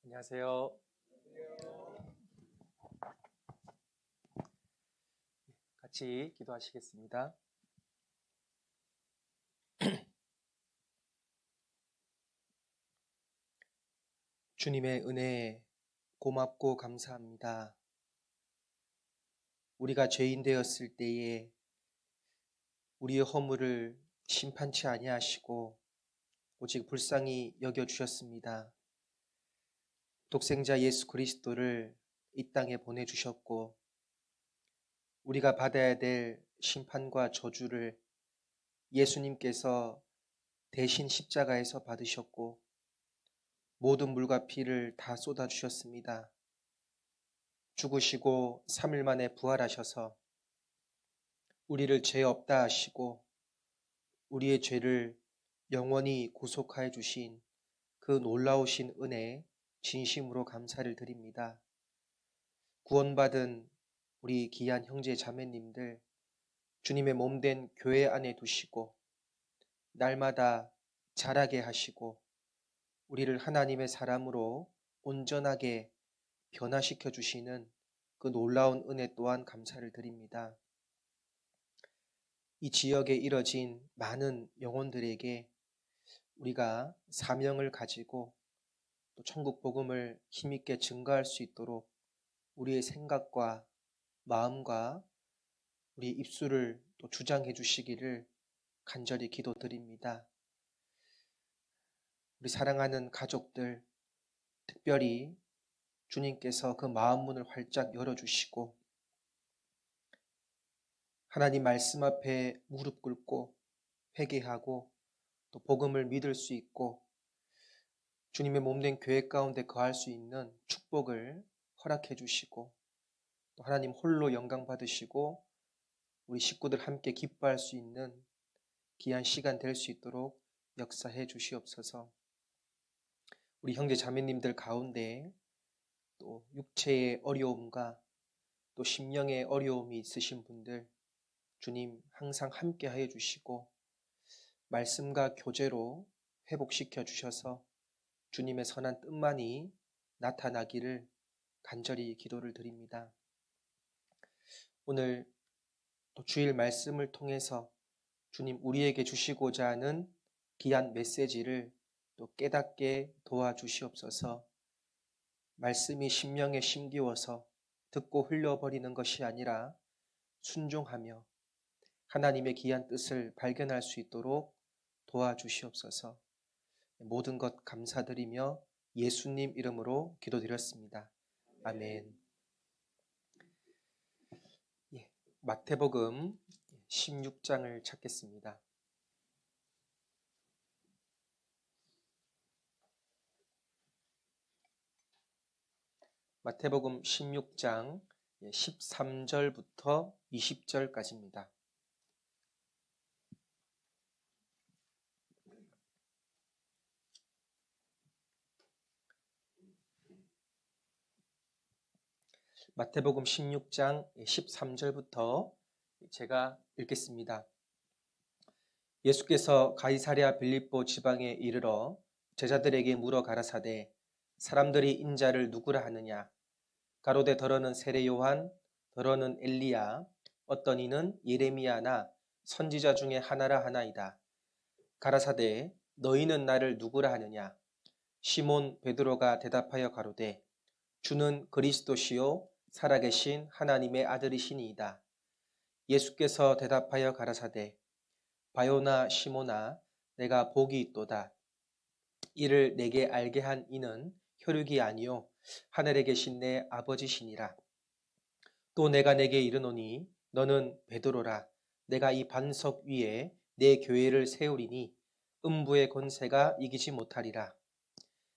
안녕하세요. 같이 기도하시겠습니다. 주님의 은혜 고맙고 감사합니다. 우리가 죄인 되었을 때에 우리의 허물을 심판치 아니하시고 오직 불쌍히 여겨주셨습니다. 독생자 예수 그리스도를 이 땅에 보내주셨고 우리가 받아야 될 심판과 저주를 예수님께서 대신 십자가에서 받으셨고 모든 물과 피를 다 쏟아주셨습니다. 죽으시고 3일 만에 부활하셔서 우리를 죄 없다 하시고 우리의 죄를 영원히 구속하여 주신 그 놀라우신 은혜에 진심으로 감사를 드립니다. 구원받은 우리 귀한 형제 자매님들 주님의 몸된 교회 안에 두시고 날마다 자라게 하시고 우리를 하나님의 사람으로 온전하게 변화시켜 주시는 그 놀라운 은혜 또한 감사를 드립니다. 이 지역에 이뤄진 많은 영혼들에게 우리가 사명을 가지고 또 천국 복음을 힘있게 증거할 수 있도록 우리의 생각과 마음과 우리 입술을 또 주장해 주시기를 간절히 기도드립니다. 우리 사랑하는 가족들, 특별히 주님께서 그 마음 문을 활짝 열어주시고 하나님 말씀 앞에 무릎 꿇고 회개하고 또 복음을 믿을 수 있고 주님의 몸된 교회 가운데 거할 수 있는 축복을 허락해 주시고 또 하나님 홀로 영광 받으시고 우리 식구들 함께 기뻐할 수 있는 귀한 시간 될 수 있도록 역사해 주시옵소서. 우리 형제 자매님들 가운데 또 육체의 어려움과 또 심령의 어려움이 있으신 분들 주님 항상 함께 하여 주시고 말씀과 교제로 회복시켜 주셔서 주님의 선한 뜻만이 나타나기를 간절히 기도를 드립니다. 오늘 또 주일 말씀을 통해서 주님 우리에게 주시고자 하는 귀한 메시지를 또 깨닫게 도와주시옵소서. 말씀이 심령에 심기워서 듣고 흘려버리는 것이 아니라 순종하며 하나님의 귀한 뜻을 발견할 수 있도록 도와주시옵소서. 모든 것 감사드리며 예수님 이름으로 기도드렸습니다. 아멘. 마태복음 16장을 찾겠습니다. 마태복음 16장 13절부터 20절까지입니다. 마태복음 16장 13절부터 제가 읽겠습니다. 예수께서 가이사랴 빌립보 지방에 이르러 제자들에게 물어 가라사대 사람들이 인자를 누구라 하느냐 가로되 더러는 세례 요한 더러는 엘리야 어떤 이는 예레미야나 선지자 중에 하나라 하나이다. 가라사대 너희는 나를 누구라 하느냐 시몬 베드로가 대답하여 가로되 주는 그리스도시요 살아계신 하나님의 아들이시니이다. 예수께서 대답하여 가라사대 바요나 시몬아 내가 복이 있도다. 이를 내게 알게 한 이는 혈육이 아니요 하늘에 계신 내 아버지시니라. 또 내가 내게 이르노니 너는 베드로라. 내가 이 반석 위에 내 교회를 세우리니 음부의 권세가 이기지 못하리라.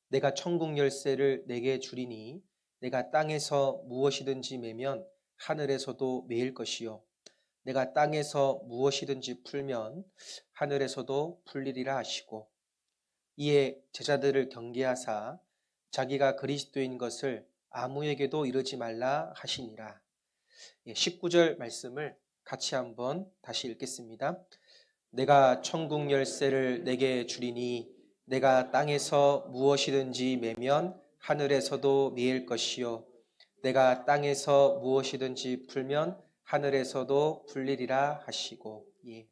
내가 천국 열쇠를 내게 주리니 내가 땅에서 무엇이든지 매면 하늘에서도 매일 것이요 내가 땅에서 무엇이든지 풀면 하늘에서도 풀리리라 하시고 이에 제자들을 경계하사 자기가 그리스도인 것을 아무에게도 이르지 말라 하시니라. 19절 말씀을 같이 한번 다시 읽겠습니다. 내가 천국 열쇠를 내게 주리니 내가 땅에서 무엇이든지 매면 하늘에서도 미일 것이요 내가 땅에서 무엇이든지 풀면 하늘에서도 풀리리라 하시고. 예.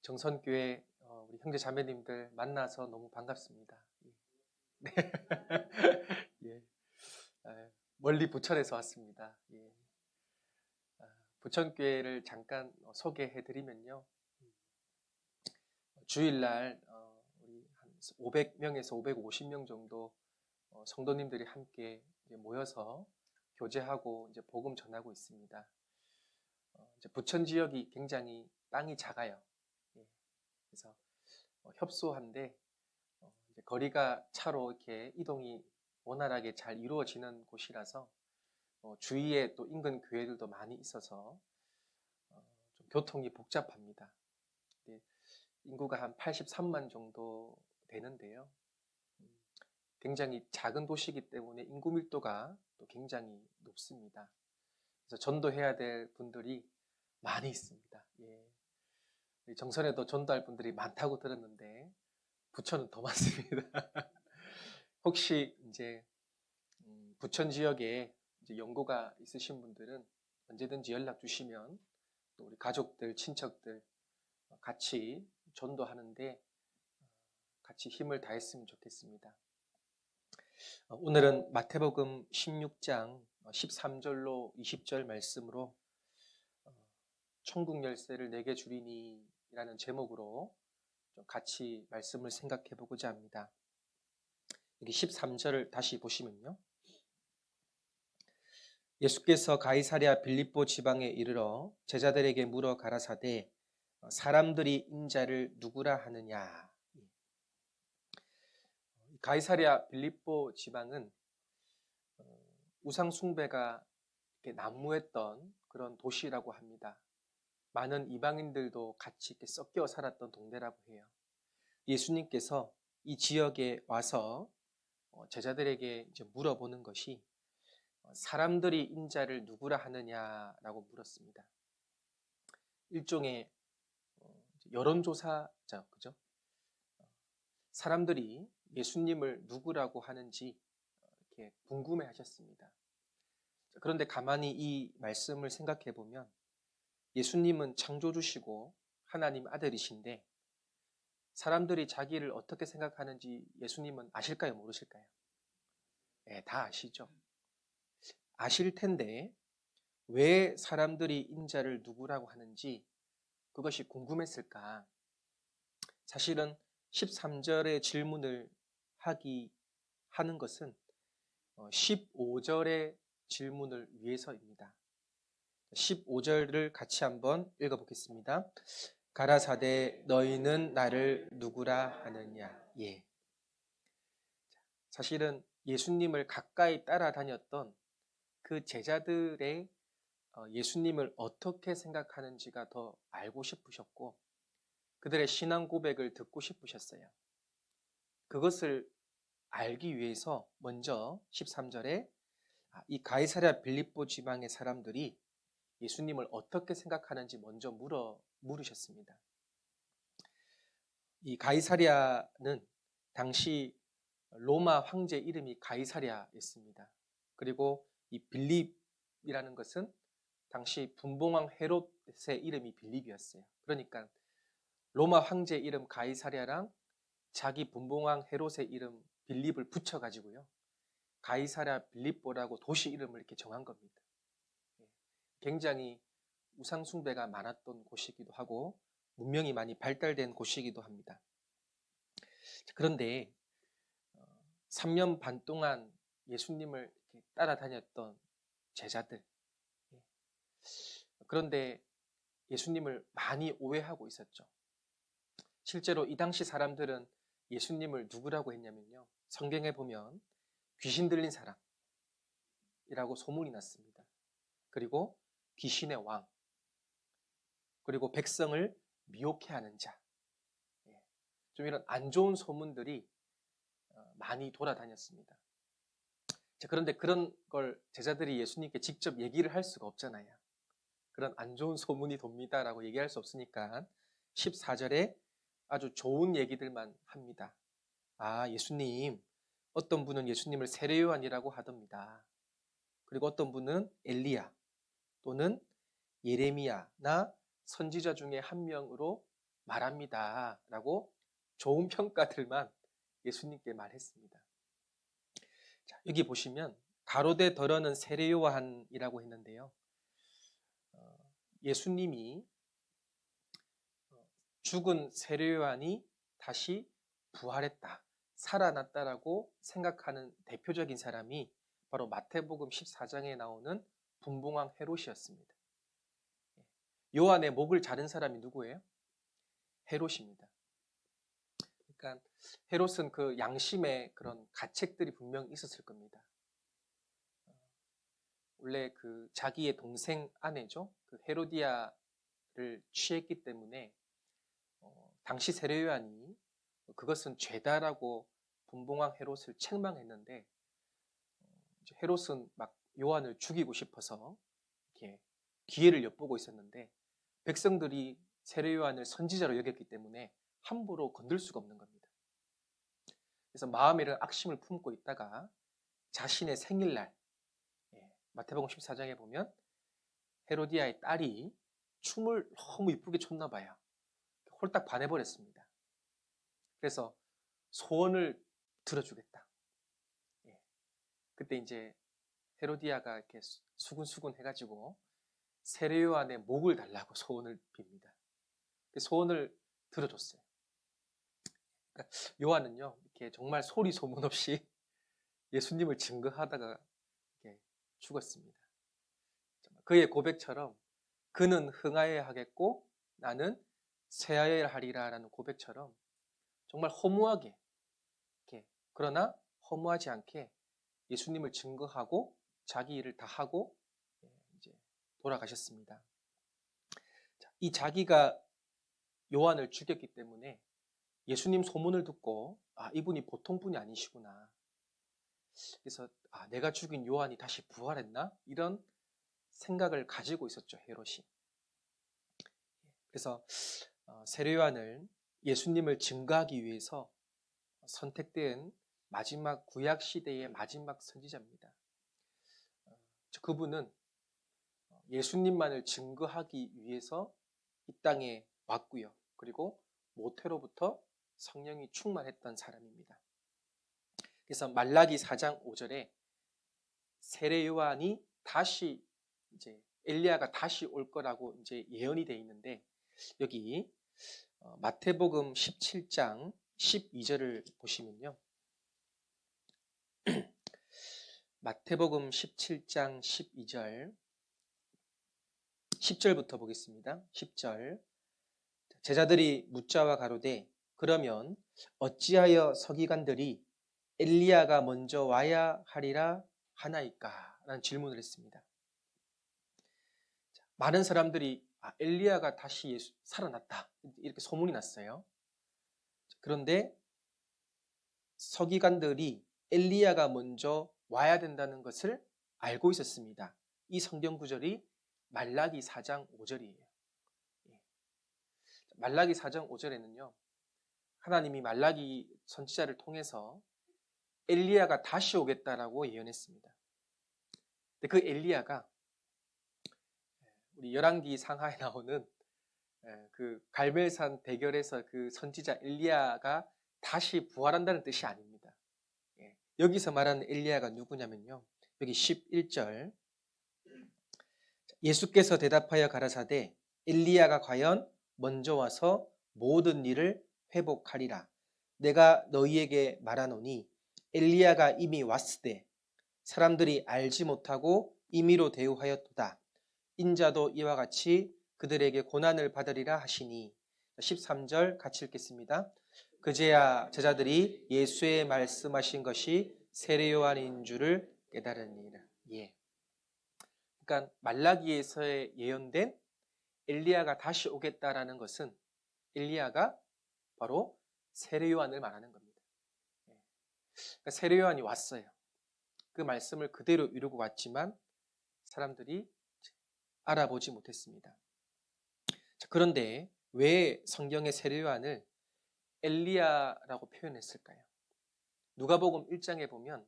정선교회 우리 형제 자매님들 만나서 너무 반갑습니다. 네. 예. 멀리 부천에서 왔습니다. 예. 부천교회를 잠깐 소개해드리면요. 주일날 우리 한 500명에서 550명 정도 성도님들이 함께 이제 모여서 교제하고 이제 복음 전하고 있습니다. 이제 부천 지역이 굉장히 땅이 작아요. 예. 그래서 협소한데 이제 거리가 차로 이렇게 이동이 원활하게 잘 이루어지는 곳이라서 주위에 또 인근 교회들도 많이 있어서 좀 교통이 복잡합니다. 인구가 한 83만 정도 되는데요. 굉장히 작은 도시이기 때문에 인구 밀도가 또 굉장히 높습니다. 그래서 전도해야 될 분들이 많이 있습니다. 예. 정선에도 전도할 분들이 많다고 들었는데 부천은 더 많습니다. 혹시 이제 부천 지역에 이제 연고가 있으신 분들은 언제든지 연락 주시면 또 우리 가족들, 친척들 같이 전도하는데 같이 힘을 다했으면 좋겠습니다. 오늘은 마태복음 16장 13절로 20절 말씀으로 천국 열쇠를 내게 주리니 라는 제목으로 좀 같이 말씀을 생각해 보고자 합니다. 여기 13절을 다시 보시면요. 예수께서 가이사랴 빌립보 지방에 이르러 제자들에게 물어 가라사대 사람들이 인자를 누구라 하느냐. 가이사랴 빌립보 지방은 우상 숭배가 이렇게 난무했던 그런 도시라고 합니다. 많은 이방인들도 같이 이렇게 섞여 살았던 동네라고 해요. 예수님께서 이 지역에 와서 제자들에게 이제 물어보는 것이 사람들이 인자를 누구라 하느냐라고 물었습니다. 일종의 여론조사죠, 그죠? 사람들이 예수님을 누구라고 하는지 이렇게 궁금해하셨습니다. 그런데 가만히 이 말씀을 생각해 보면 예수님은 창조주시고 하나님 아들이신데 사람들이 자기를 어떻게 생각하는지 예수님은 아실까요, 모르실까요? 네, 다 아시죠. 아실 텐데 왜 사람들이 인자를 누구라고 하는지 그것이 궁금했을까? 사실은 13절의 질문을 하는 것은 15절의 질문을 위해서입니다. 15절을 같이 한번 읽어보겠습니다. 가라사대 너희는 나를 누구라 하느냐. 예. 사실은 예수님을 가까이 따라다녔던 그 제자들의 예수님을 어떻게 생각하는지가 더 알고 싶으셨고 그들의 신앙 고백을 듣고 싶으셨어요. 그것을 알기 위해서 먼저 13절에 이 가이사랴 빌립보 지방의 사람들이 예수님을 어떻게 생각하는지 먼저 물으셨습니다. 이 가이사랴는 당시 로마 황제 이름이 가이사랴였습니다. 그리고 이 빌립이라는 것은 당시 분봉왕 헤롯의 이름이 빌립이었어요. 그러니까 로마 황제 이름 가이사랴랑 자기 분봉왕 헤롯의 이름 빌립을 붙여가지고요. 가이사랴 빌립보라고 도시 이름을 이렇게 정한 겁니다. 굉장히 우상숭배가 많았던 곳이기도 하고 문명이 많이 발달된 곳이기도 합니다. 그런데 3년 반 동안 예수님을 이렇게 따라다녔던 제자들, 그런데 예수님을 많이 오해하고 있었죠. 실제로 이 당시 사람들은 예수님을 누구라고 했냐면요. 성경에 보면 귀신 들린 사람이라고 소문이 났습니다. 그리고 귀신의 왕, 그리고 백성을 미혹해하는 자, 좀 이런 안 좋은 소문들이 많이 돌아다녔습니다. 그런데 그런 걸 제자들이 예수님께 직접 얘기를 할 수가 없잖아요. 그런 안 좋은 소문이 돕니다라고 얘기할 수 없으니까 14절에 아주 좋은 얘기들만 합니다. 예수님, 어떤 분은 예수님을 세례 요한이라고 하답니다. 그리고 어떤 분은 엘리야 또는 예레미야나 선지자 중에 한 명으로 말합니다. 라고 좋은 평가들만 예수님께 말했습니다. 자, 여기 보시면 가로되 더러는 세례 요한이라고 했는데요. 예수님이 죽은 세례 요한이 다시 부활했다, 살아났다라고 생각하는 대표적인 사람이 바로 마태복음 14장에 나오는 분봉왕 헤롯이었습니다. 요한의 목을 자른 사람이 누구예요? 헤롯입니다. 그러니까 헤롯은 그 양심의 그런 가책들이 분명 있었을 겁니다. 원래 그 자기의 동생 아내죠, 그 헤로디아를 취했기 때문에 당시 세례 요한이 그것은 죄다라고 분봉왕 헤롯을 책망했는데, 헤롯은 막 요한을 죽이고 싶어서 이렇게 기회를 엿보고 있었는데, 백성들이 세례 요한을 선지자로 여겼기 때문에 함부로 건들 수가 없는 겁니다. 그래서 마음에 악심을 품고 있다가 자신의 생일날, 마태복음 14장에 보면 헤로디아의 딸이 춤을 너무 이쁘게 췄나 봐요. 홀딱 반해버렸습니다. 그래서 소원을 들어주겠다. 그때 이제 헤로디아가 이렇게 수군수군 해가지고 세례 요한의 목을 달라고 소원을 빕니다. 소원을 들어줬어요. 그러니까 요한은요, 이렇게 정말 소리 소문 없이 예수님을 증거하다가 이렇게 죽었습니다. 그의 고백처럼 그는 흥하여야 하겠고 나는 쇠하여야 하리라 라는 고백처럼 정말 허무하게, 이렇게, 그러나 허무하지 않게 예수님을 증거하고 자기 일을 다 하고 이제 돌아가셨습니다. 이 자기가 요한을 죽였기 때문에 예수님 소문을 듣고 이분이 보통 분이 아니시구나. 그래서 내가 죽인 요한이 다시 부활했나? 이런 생각을 가지고 있었죠, 헤롯이. 그래서 세례 요한을 예수님을 증거하기 위해서 선택된 마지막 구약 시대의 마지막 선지자입니다. 그분은 예수님만을 증거하기 위해서 이 땅에 왔고요. 그리고 모태로부터 성령이 충만했던 사람입니다. 그래서 말라기 4장 5절에 세례 요한이 다시 이제 엘리야가 다시 올 거라고 이제 예언이 되어 있는데, 여기 마태복음 17장 12절을 보시면요. 마태복음 17장 12절 10절부터 보겠습니다. 10절 제자들이 묻자와 가로되 그러면 어찌하여 서기관들이 엘리야가 먼저 와야 하리라 하나이까? 라는 질문을 했습니다. 많은 사람들이 엘리야가 다시 살아났다 이렇게 소문이 났어요. 그런데 서기관들이 엘리야가 먼저 와야 된다는 것을 알고 있었습니다. 이 성경 구절이 말라기 4장 5절이에요. 말라기 4장 5절에는요, 하나님이 말라기 선지자를 통해서 엘리야가 다시 오겠다라고 예언했습니다. 근데 그 엘리야가 우리 열왕기 상하에 나오는 그 갈멜산 대결에서 그 선지자 엘리야가 다시 부활한다는 뜻이 아닙니다. 여기서 말하는 엘리야가 누구냐면요, 여기 11절 예수께서 대답하여 가라사대 엘리야가 과연 먼저 와서 모든 일을 회복하리라. 내가 너희에게 말하노니 엘리야가 이미 왔으되 사람들이 알지 못하고 임의로 대우하였도다. 인자도 이와 같이 그들에게 고난을 받으리라 하시니. 13절 같이 읽겠습니다. 그제야 제자들이 예수의 말씀하신 것이 세례 요한인 줄을 깨달으니라. 그러니까 말라기에서의 예언된 엘리야가 다시 오겠다라는 것은 엘리야가 바로 세례 요한을 말하는 겁니다. 그러니까 세례 요한이 왔어요. 그 말씀을 그대로 이루고 왔지만 사람들이 알아보지 못했습니다. 그런데 왜 성경의 세례 요한을 엘리야라고 표현했을까요? 누가복음 1장에 보면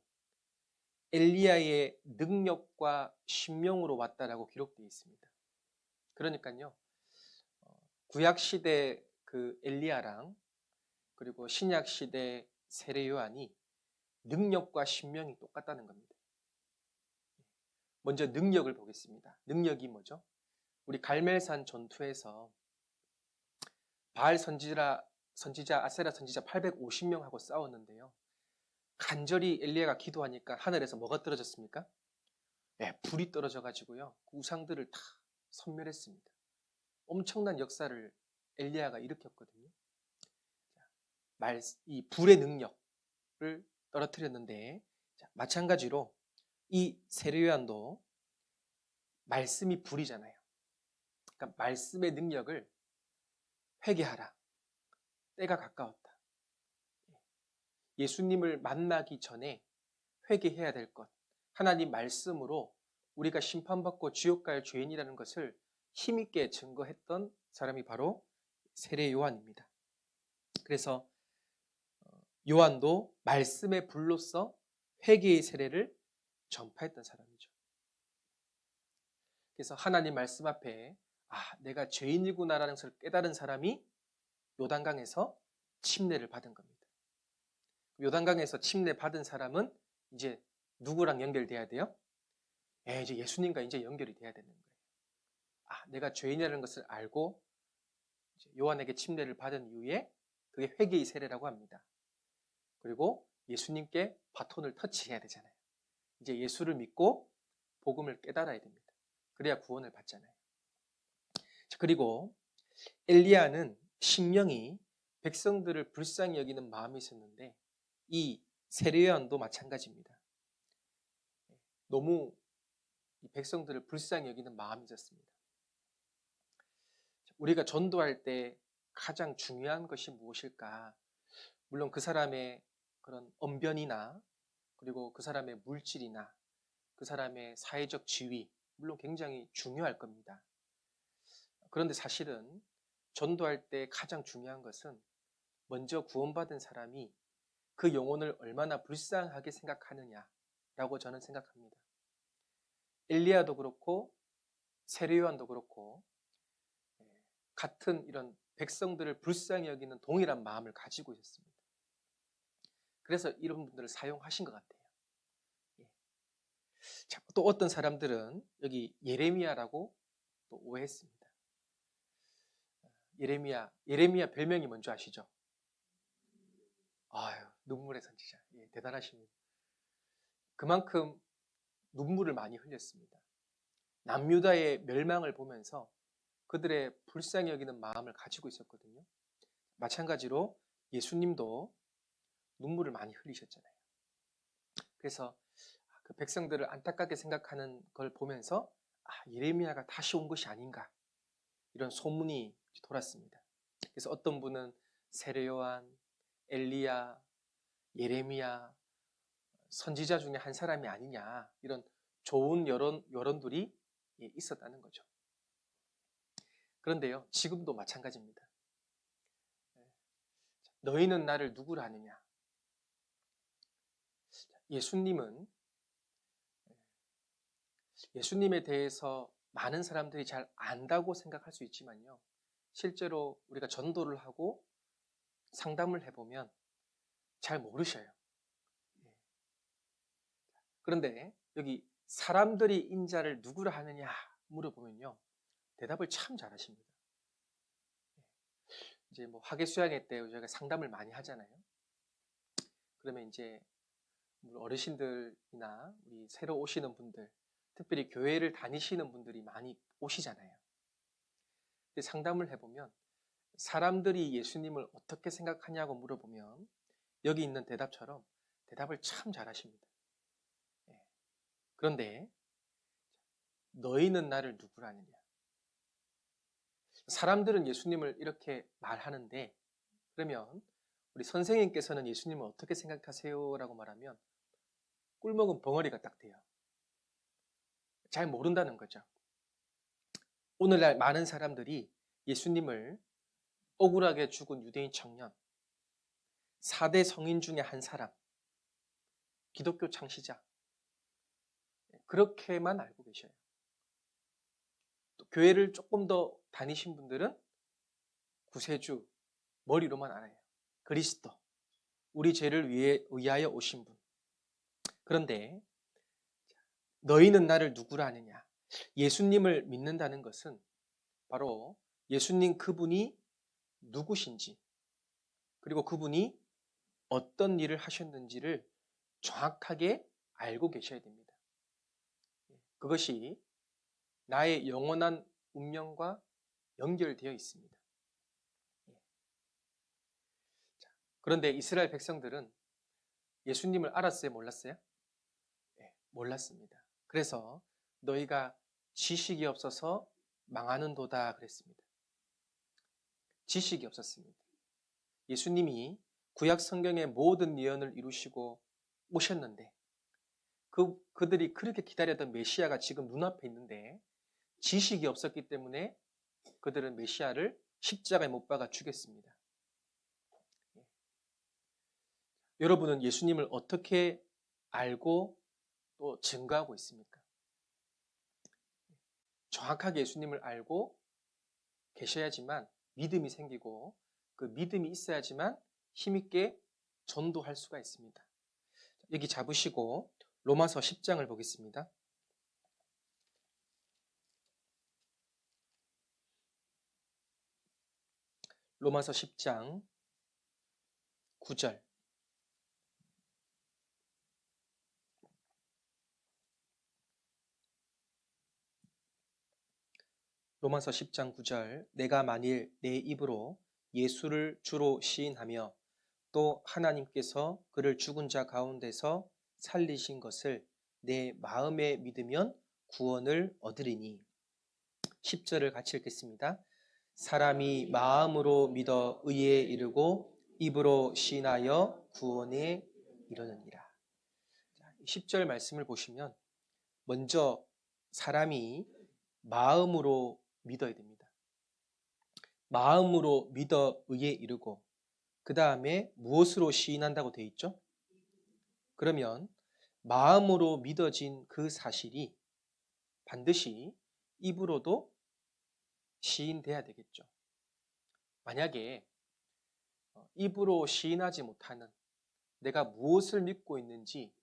엘리야의 능력과 신명으로 왔다라고 기록되어 있습니다. 그러니까요, 구약 시대 그 엘리야랑 그리고 신약 시대 세례 요한이 능력과 신명이 똑같다는 겁니다. 먼저 능력을 보겠습니다. 능력이 뭐죠? 우리 갈멜산 전투에서 바알 선지자 아세라 선지자 850명하고 싸웠는데요. 간절히 엘리야가 기도하니까 하늘에서 뭐가 떨어졌습니까? 네, 불이 떨어져 가지고요. 그 우상들을 다 섬멸했습니다. 엄청난 역사를 엘리야가 일으켰거든요. 이 불의 능력을 떨어뜨렸는데, 마찬가지로 이 세례 요한도 말씀이 불이잖아요. 그러니까 말씀의 능력을 회개하라. 때가 가까웠다. 예수님을 만나기 전에 회개해야 될 것. 하나님 말씀으로 우리가 심판받고 지옥 갈 죄인이라는 것을 힘있게 증거했던 사람이 바로 세례 요한입니다. 그래서 요한도 말씀의 불로서 회개의 세례를 전파했던 사람이죠. 그래서 하나님 말씀 앞에 내가 죄인이구나라는 것을 깨달은 사람이 요단강에서 침례를 받은 겁니다. 요단강에서 침례 받은 사람은 이제 누구랑 연결돼야 돼요? 이제 예수님과 이제 연결이 돼야 되는 거예요. 내가 죄인이라는 것을 알고 요한에게 침례를 받은 이후에 그게 회개의 세례라고 합니다. 그리고 예수님께 바톤을 터치해야 되잖아요. 이제 예수를 믿고 복음을 깨달아야 됩니다. 그래야 구원을 받잖아요. 그리고 엘리야는 심령이 백성들을 불쌍히 여기는 마음이 있었는데 이 세례 요한도 마찬가지입니다. 너무 백성들을 불쌍히 여기는 마음이 있었습니다. 우리가 전도할 때 가장 중요한 것이 무엇일까? 물론 그 사람의 그런 언변이나 그리고 그 사람의 물질이나 그 사람의 사회적 지위, 물론 굉장히 중요할 겁니다. 그런데 사실은 전도할 때 가장 중요한 것은 먼저 구원받은 사람이 그 영혼을 얼마나 불쌍하게 생각하느냐라고 저는 생각합니다. 엘리야도 그렇고 세례 요한도 그렇고 같은 이런 백성들을 불쌍히 여기는 동일한 마음을 가지고 있었습니다. 그래서 이런 분들을 사용하신 것 같아요. 또 어떤 사람들은 여기 예레미야라고 또 오해했습니다. 예레미야 별명이 뭔지 아시죠? 눈물의 선지자. 대단하십니다. 그만큼 눈물을 많이 흘렸습니다. 남유다의 멸망을 보면서 그들의 불쌍히 여기는 마음을 가지고 있었거든요. 마찬가지로 예수님도 눈물을 많이 흘리셨잖아요. 그래서 그 백성들을 안타깝게 생각하는 걸 보면서 예레미야가 다시 온 것이 아닌가 이런 소문이 돌았습니다. 그래서 어떤 분은 세례 요한, 엘리야, 예레미야 선지자 중에 한 사람이 아니냐 이런 좋은 여론들이 있었다는 거죠. 그런데요, 지금도 마찬가지입니다. 너희는 나를 누구라 하느냐? 예수님에 대해서 많은 사람들이 잘 안다고 생각할 수 있지만요, 실제로 우리가 전도를 하고 상담을 해보면 잘 모르셔요. 그런데 여기 사람들이 인자를 누구라 하느냐 물어보면요, 대답을 참 잘하십니다. 이제 뭐 학예수양회 때 저희가 상담을 많이 하잖아요. 그러면 이제 어르신들이나 우리 새로 오시는 분들, 특별히 교회를 다니시는 분들이 많이 오시잖아요. 근데 상담을 해보면 사람들이 예수님을 어떻게 생각하냐고 물어보면 여기 있는 대답처럼 대답을 참 잘하십니다. 그런데 너희는 나를 누구라 하느냐? 사람들은 예수님을 이렇게 말하는데 그러면 우리 선생님께서는 예수님을 어떻게 생각하세요? 라고 말하면 꿀먹은 벙어리가 딱 돼요. 잘 모른다는 거죠. 오늘날 많은 사람들이 예수님을 억울하게 죽은 유대인 청년, 4대 성인 중에 한 사람, 기독교 창시자, 그렇게만 알고 계셔요. 또 교회를 조금 더 다니신 분들은 구세주, 머리로만 알아요. 그리스도, 우리 죄를 위하여 오신 분. 그런데 너희는 나를 누구라 하느냐? 예수님을 믿는다는 것은 바로 예수님 그분이 누구신지, 그리고 그분이 어떤 일을 하셨는지를 정확하게 알고 계셔야 됩니다. 그것이 나의 영원한 운명과 연결되어 있습니다. 그런데 이스라엘 백성들은 예수님을 알았어요? 몰랐어요? 몰랐습니다. 그래서 너희가 지식이 없어서 망하는도다 그랬습니다. 지식이 없었습니다. 예수님이 구약 성경의 모든 예언을 이루시고 오셨는데 그들이 그렇게 기다렸던 메시아가 지금 눈앞에 있는데 지식이 없었기 때문에 그들은 메시아를 십자가에 못 박아 죽였습니다. 여러분은 예수님을 어떻게 알고 또 증거하고 있습니까? 정확하게 예수님을 알고 계셔야지만 믿음이 생기고 그 믿음이 있어야지만 힘있게 전도할 수가 있습니다. 여기 잡으시고 로마서 10장을 보겠습니다. 로마서 10장 9절. 로마서 10장 9절. 내가 만일 내 입으로 예수를 주로 시인하며 또 하나님께서 그를 죽은 자 가운데서 살리신 것을 내 마음에 믿으면 구원을 얻으리니. 10절을 같이 읽겠습니다. 사람이 마음으로 믿어 의에 이르고 입으로 시인하여 구원에 이르느니라. 10절 말씀을 보시면 먼저 사람이 마음으로 믿어야 됩니다. 마음으로 믿어 의에 이르고 그 다음에 무엇으로 시인한다고 되어 있죠? 그러면 마음으로 믿어진 그 사실이 반드시 입으로도 시인돼야 되겠죠. 만약에 입으로 시인하지 못하는 내가 무엇을 믿고 있는지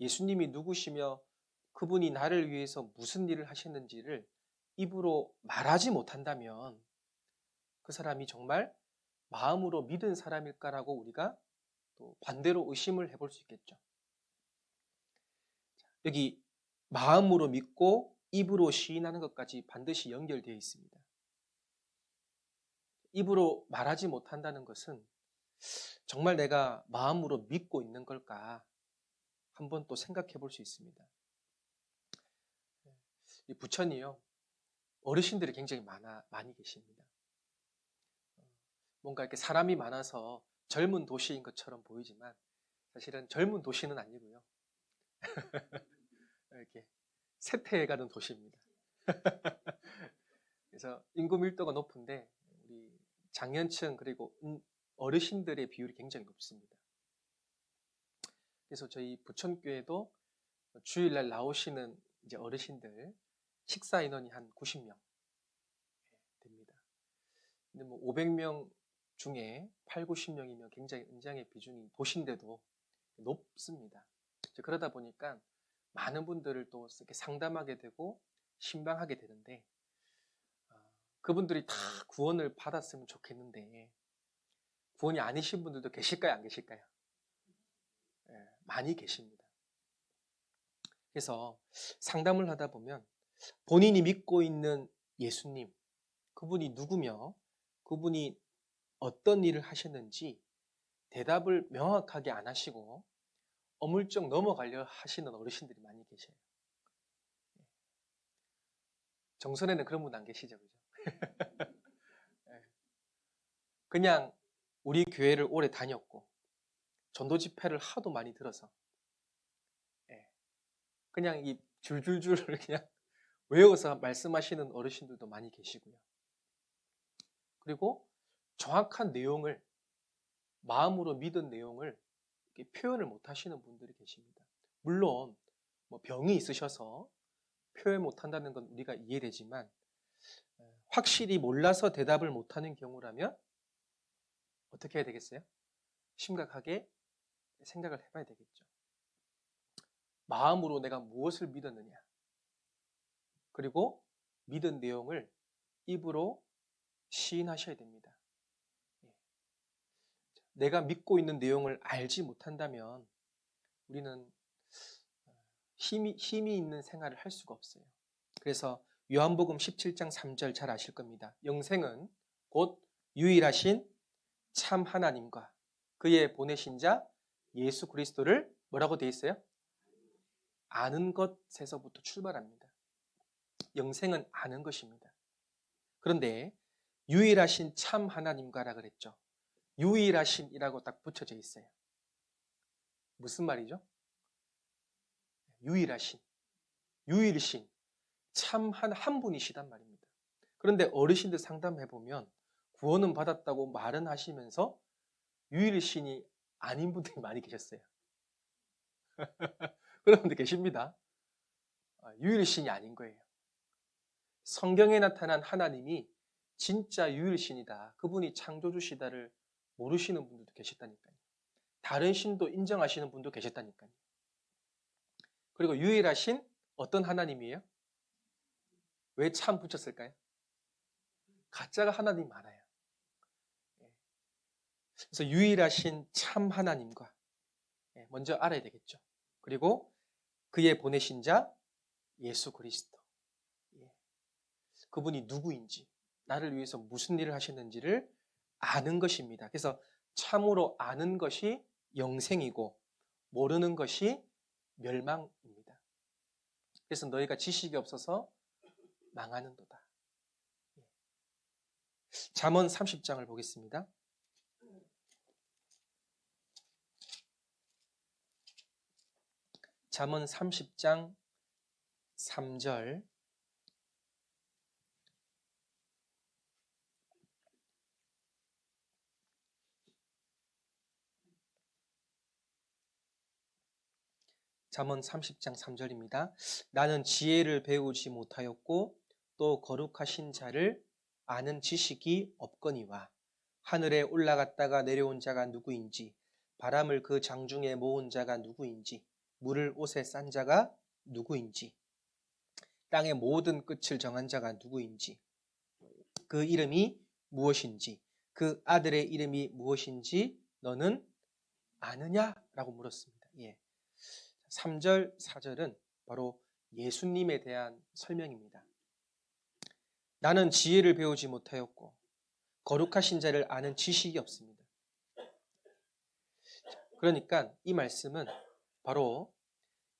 예수님이 누구시며 그분이 나를 위해서 무슨 일을 하셨는지를 입으로 말하지 못한다면 그 사람이 정말 마음으로 믿은 사람일까라고 우리가 또 반대로 의심을 해볼 수 있겠죠. 여기 마음으로 믿고 입으로 시인하는 것까지 반드시 연결되어 있습니다. 입으로 말하지 못한다는 것은 정말 내가 마음으로 믿고 있는 걸까 한번 또 생각해 볼 수 있습니다. 이 부천이요, 어르신들이 굉장히 많이 계십니다. 뭔가 이렇게 사람이 많아서 젊은 도시인 것처럼 보이지만 사실은 젊은 도시는 아니고요. 이렇게 쇠퇴해가는 도시입니다. 그래서 인구 밀도가 높은데 우리 장년층 그리고 어르신들의 비율이 굉장히 높습니다. 그래서 저희 부천교회도 주일날 나오시는 이제 어르신들 식사 인원이 한 90명 됩니다. 근데 뭐 500명 중에 8, 90명이면 굉장히 은장의 비중이 도시인데도 높습니다. 그러다 보니까 많은 분들을 또 이렇게 상담하게 되고 신방하게 되는데 그분들이 다 구원을 받았으면 좋겠는데 구원이 아니신 분들도 계실까요? 안 계실까요? 많이 계십니다. 그래서 상담을 하다 보면 본인이 믿고 있는 예수님, 그분이 누구며 그분이 어떤 일을 하셨는지 대답을 명확하게 안 하시고 어물쩍 넘어가려 하시는 어르신들이 많이 계셔요. 정선에는 그런 분 안 계시죠, 그죠? 그냥 우리 교회를 오래 다녔고 전도 집회를 하도 많이 들어서 그냥 이 줄줄줄 그냥 외워서 말씀하시는 어르신들도 많이 계시고요. 그리고 정확한 내용을 마음으로 믿은 내용을 표현을 못 하시는 분들이 계십니다. 물론 뭐 병이 있으셔서 표현 못한다는 건 우리가 이해되지만 확실히 몰라서 대답을 못하는 경우라면 어떻게 해야 되겠어요? 심각하게 생각을 해봐야 되겠죠. 마음으로 내가 무엇을 믿었느냐, 그리고 믿은 내용을 입으로 시인하셔야 됩니다. 내가 믿고 있는 내용을 알지 못한다면 우리는 힘이 있는 생활을 할 수가 없어요. 그래서 요한복음 17장 3절 잘 아실 겁니다. 영생은 곧 유일하신 참 하나님과 그의 보내신 자 예수 그리스도를 뭐라고 되어 있어요? 아는 것에서부터 출발합니다. 영생은 아는 것입니다. 그런데 유일하신 참 하나님과라 그랬죠. 유일하신이라고 딱 붙여져 있어요. 무슨 말이죠? 유일하신, 유일신, 참 한 분이시단 말입니다. 그런데 어르신들 상담해보면 구원은 받았다고 말은 하시면서 유일신이 아닌 분들이 많이 계셨어요. 그런 분들 계십니다. 유일신이 아닌 거예요. 성경에 나타난 하나님이 진짜 유일신이다, 그분이 창조주시다를 모르시는 분들도 계셨다니까요. 다른 신도 인정하시는 분도 계셨다니까요. 그리고 유일하신 어떤 하나님이에요? 왜 참 붙였을까요? 가짜가 하나님 많아요. 그래서 유일하신 참 하나님과 먼저 알아야 되겠죠. 그리고 그의 보내신 자 예수 그리스도, 그분이 누구인지, 나를 위해서 무슨 일을 하셨는지를 아는 것입니다. 그래서 참으로 아는 것이 영생이고 모르는 것이 멸망입니다. 그래서 너희가 지식이 없어서 망하는도다. 잠언 30장을 보겠습니다. 잠언 30장 3절. 잠언 30장 3절입니다. 나는 지혜를 배우지 못하였고 또 거룩하신 자를 아는 지식이 없거니와 하늘에 올라갔다가 내려온 자가 누구인지, 바람을 그 장중에 모은 자가 누구인지, 물을 옷에 싼 자가 누구인지, 땅의 모든 끝을 정한 자가 누구인지, 그 이름이 무엇인지, 그 아들의 이름이 무엇인지 너는 아느냐? 라고 물었습니다. 3절, 4절은 바로 예수님에 대한 설명입니다. 나는 지혜를 배우지 못하였고 거룩하신 자를 아는 지식이 없습니다. 그러니까 이 말씀은 바로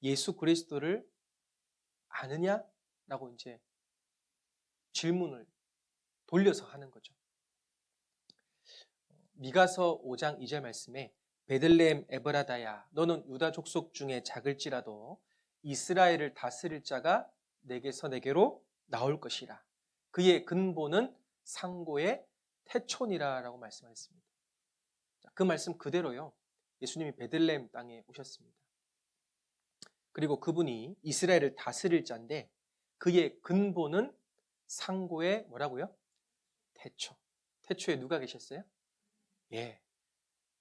예수 그리스도를 아느냐? 라고 이제 질문을 돌려서 하는 거죠. 미가서 5장 2절 말씀에 베들레헴 에브라다야, 너는 유다 족속 중에 작을지라도 이스라엘을 다스릴 자가 내게서 내게로 나올 것이라. 그의 근본은 상고의 태촌이라 라고 말씀하셨습니다. 그 말씀 그대로요. 예수님이 베들레헴 땅에 오셨습니다. 그리고 그분이 이스라엘을 다스릴 자인데 그의 근본은 상고의 뭐라고요? 태초. 태초에 누가 계셨어요?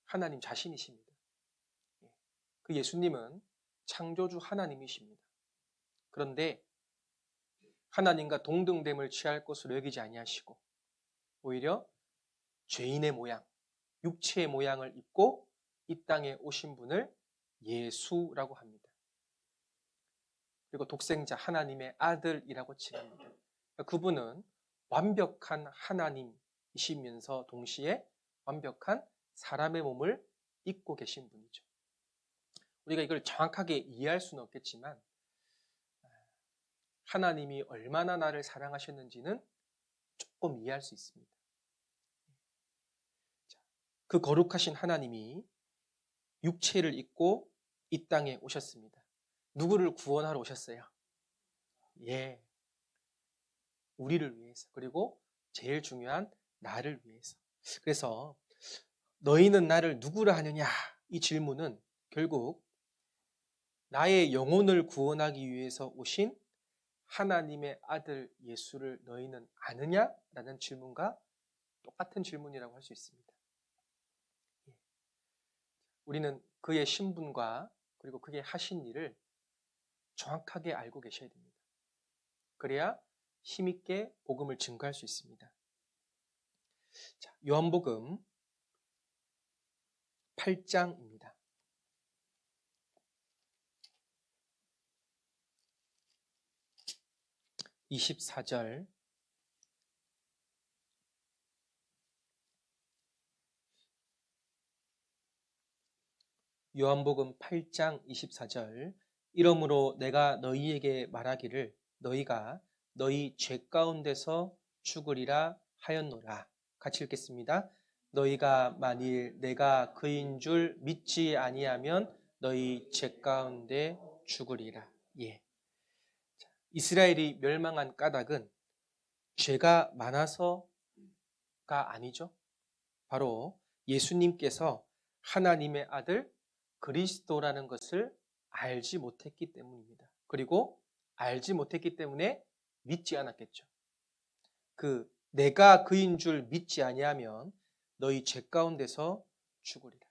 하나님 자신이십니다. 그 예수님은 창조주 하나님이십니다. 그런데 하나님과 동등됨을 취할 것으로 여기지 아니하시고 오히려 죄인의 모양, 육체의 모양을 입고 이 땅에 오신 분을 예수라고 합니다. 그리고 독생자 하나님의 아들이라고 칭합니다. 그분은 완벽한 하나님이시면서 동시에 완벽한 사람의 몸을 입고 계신 분이죠. 우리가 이걸 정확하게 이해할 수는 없겠지만 하나님이 얼마나 나를 사랑하셨는지는 조금 이해할 수 있습니다. 그 거룩하신 하나님이 육체를 입고 이 땅에 오셨습니다. 누구를 구원하러 오셨어요? 우리를 위해서, 그리고 제일 중요한 나를 위해서. 그래서 너희는 나를 누구라 하느냐? 이 질문은 결국 나의 영혼을 구원하기 위해서 오신 하나님의 아들 예수를 너희는 아느냐? 라는 질문과 똑같은 질문이라고 할 수 있습니다. 우리는 그의 신분과 그리고 그게 하신 일을 정확하게 알고 계셔야 됩니다. 그래야 힘있게 복음을 증거할 수 있습니다. 자, 요한복음 8장입니다. (24절) 요한복음 8장 24절 이러므로 내가 너희에게 말하기를 너희가 너희 죄 가운데서 죽으리라 하였노라. 같이 읽겠습니다. 너희가 만일 내가 그인 줄 믿지 아니하면 너희 죄 가운데 죽으리라. 예. 이스라엘이 멸망한 까닭은 죄가 많아서가 아니죠. 바로 예수님께서 하나님의 아들 그리스도라는 것을 알지 못했기 때문입니다. 그리고 알지 못했기 때문에 믿지 않았겠죠. 내가 그인 줄 믿지 아니하면 너희 죄 가운데서 죽으리라.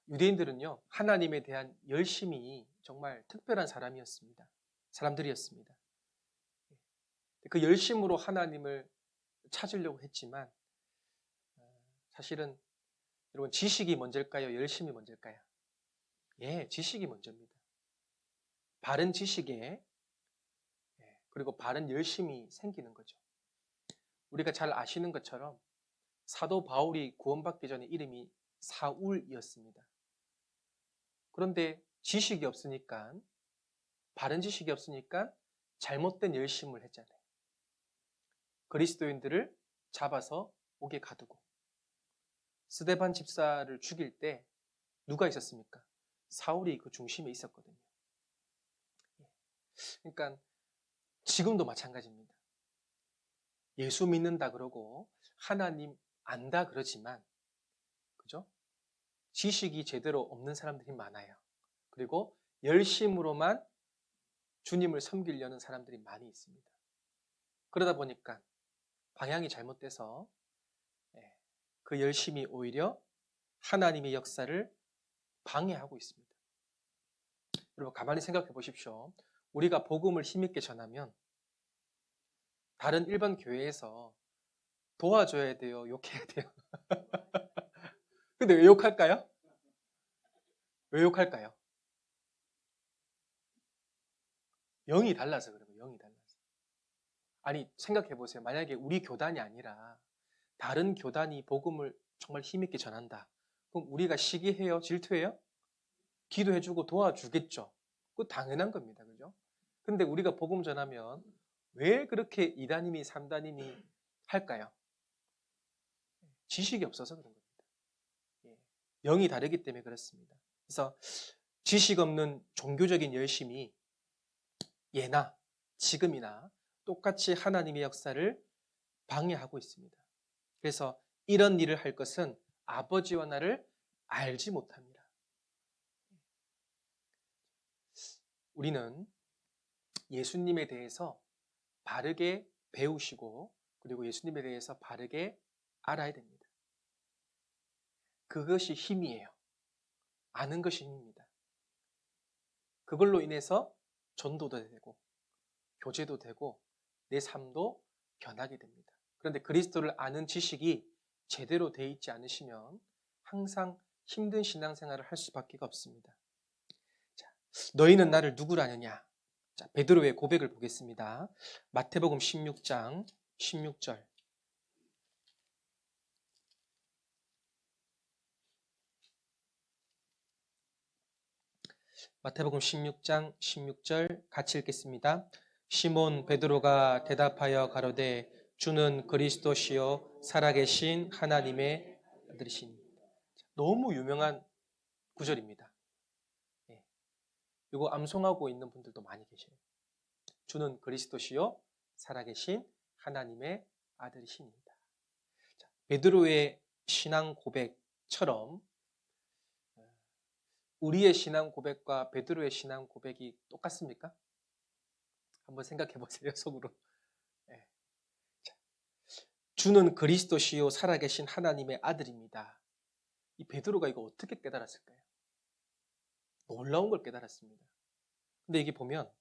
유대인들은요, 하나님에 대한 열심이 정말 특별한 사람들이었습니다. 그 열심으로 하나님을 찾으려고 했지만 사실은 여러분 지식이 먼저일까요? 열심이 먼저일까요? 예, 지식이 먼저입니다. 바른 지식에 그리고 바른 열심이 생기는 거죠. 우리가 잘 아시는 것처럼 사도 바울이 구원받기 전에 이름이 사울이었습니다. 그런데 지식이 없으니까 바른 지식이 없으니까 잘못된 열심을 했잖아요. 그리스도인들을 잡아서 옥에 가두고 스데반 집사를 죽일 때 누가 있었습니까? 사울이 그 중심에 있었거든요. 그러니까 지금도 마찬가지입니다. 예수 믿는다 그러고 하나님 안다 그러지만 그죠? 지식이 제대로 없는 사람들이 많아요. 그리고 열심으로만 주님을 섬기려는 사람들이 많이 있습니다. 그러다 보니까 방향이 잘못돼서 그 열심이 오히려 하나님의 역사를 방해하고 있습니다. 여러분 가만히 생각해 보십시오. 우리가 복음을 힘있게 전하면 다른 일반 교회에서 도와줘야 돼요? 욕해야 돼요? 근데 왜 욕할까요? 왜 욕할까요? 영이 달라서 그래요. 영이 달라서. 아니 생각해 보세요. 만약에 우리 교단이 아니라 다른 교단이 복음을 정말 힘있게 전한다. 그럼 우리가 시기해요? 질투해요? 기도해주고 도와주겠죠. 그거 당연한 겁니다. 그죠? 근데 우리가 복음 전하면 왜 그렇게 2단임이 3단임이 할까요? 지식이 없어서 그런 겁니다. 영이 다르기 때문에 그렇습니다. 그래서 지식 없는 종교적인 열심이 예나 지금이나 똑같이 하나님의 역사를 방해하고 있습니다. 그래서 이런 일을 할 것은 아버지와 나를 알지 못합니다. 우리는 예수님에 대해서 바르게 배우시고 그리고 예수님에 대해서 바르게 알아야 됩니다. 그것이 힘이에요. 아는 것이 힘입니다. 그걸로 인해서 전도도 되고 교제도 되고 내 삶도 변하게 됩니다. 그런데 그리스도를 아는 지식이 제대로 돼 있지 않으시면 항상 힘든 신앙생활을 할 수밖에 없습니다. 자, 너희는 나를 누구라 하느냐? 자, 베드로의 고백을 보겠습니다. 마태복음 16장 16절. 마태복음 16장 16절 같이 읽겠습니다. 시몬 베드로가 대답하여 가로되 주는 그리스도시요 살아계신 하나님의 아들이시니. 너무 유명한 구절입니다. 이거 암송하고 있는 분들도 많이 계셔요. 주는 그리스도시요 살아계신 하나님의 아들이시니이다. 베드로의 신앙 고백처럼 우리의 신앙 고백과 베드로의 신앙 고백이 똑같습니까? 한번 생각해 보세요, 속으로. 네. 주는 그리스도시요 살아계신 하나님의 아들입니다. 이 베드로가 이거 어떻게 깨달았을까요? 놀라운 걸 깨달았습니다. 근데 여기 보면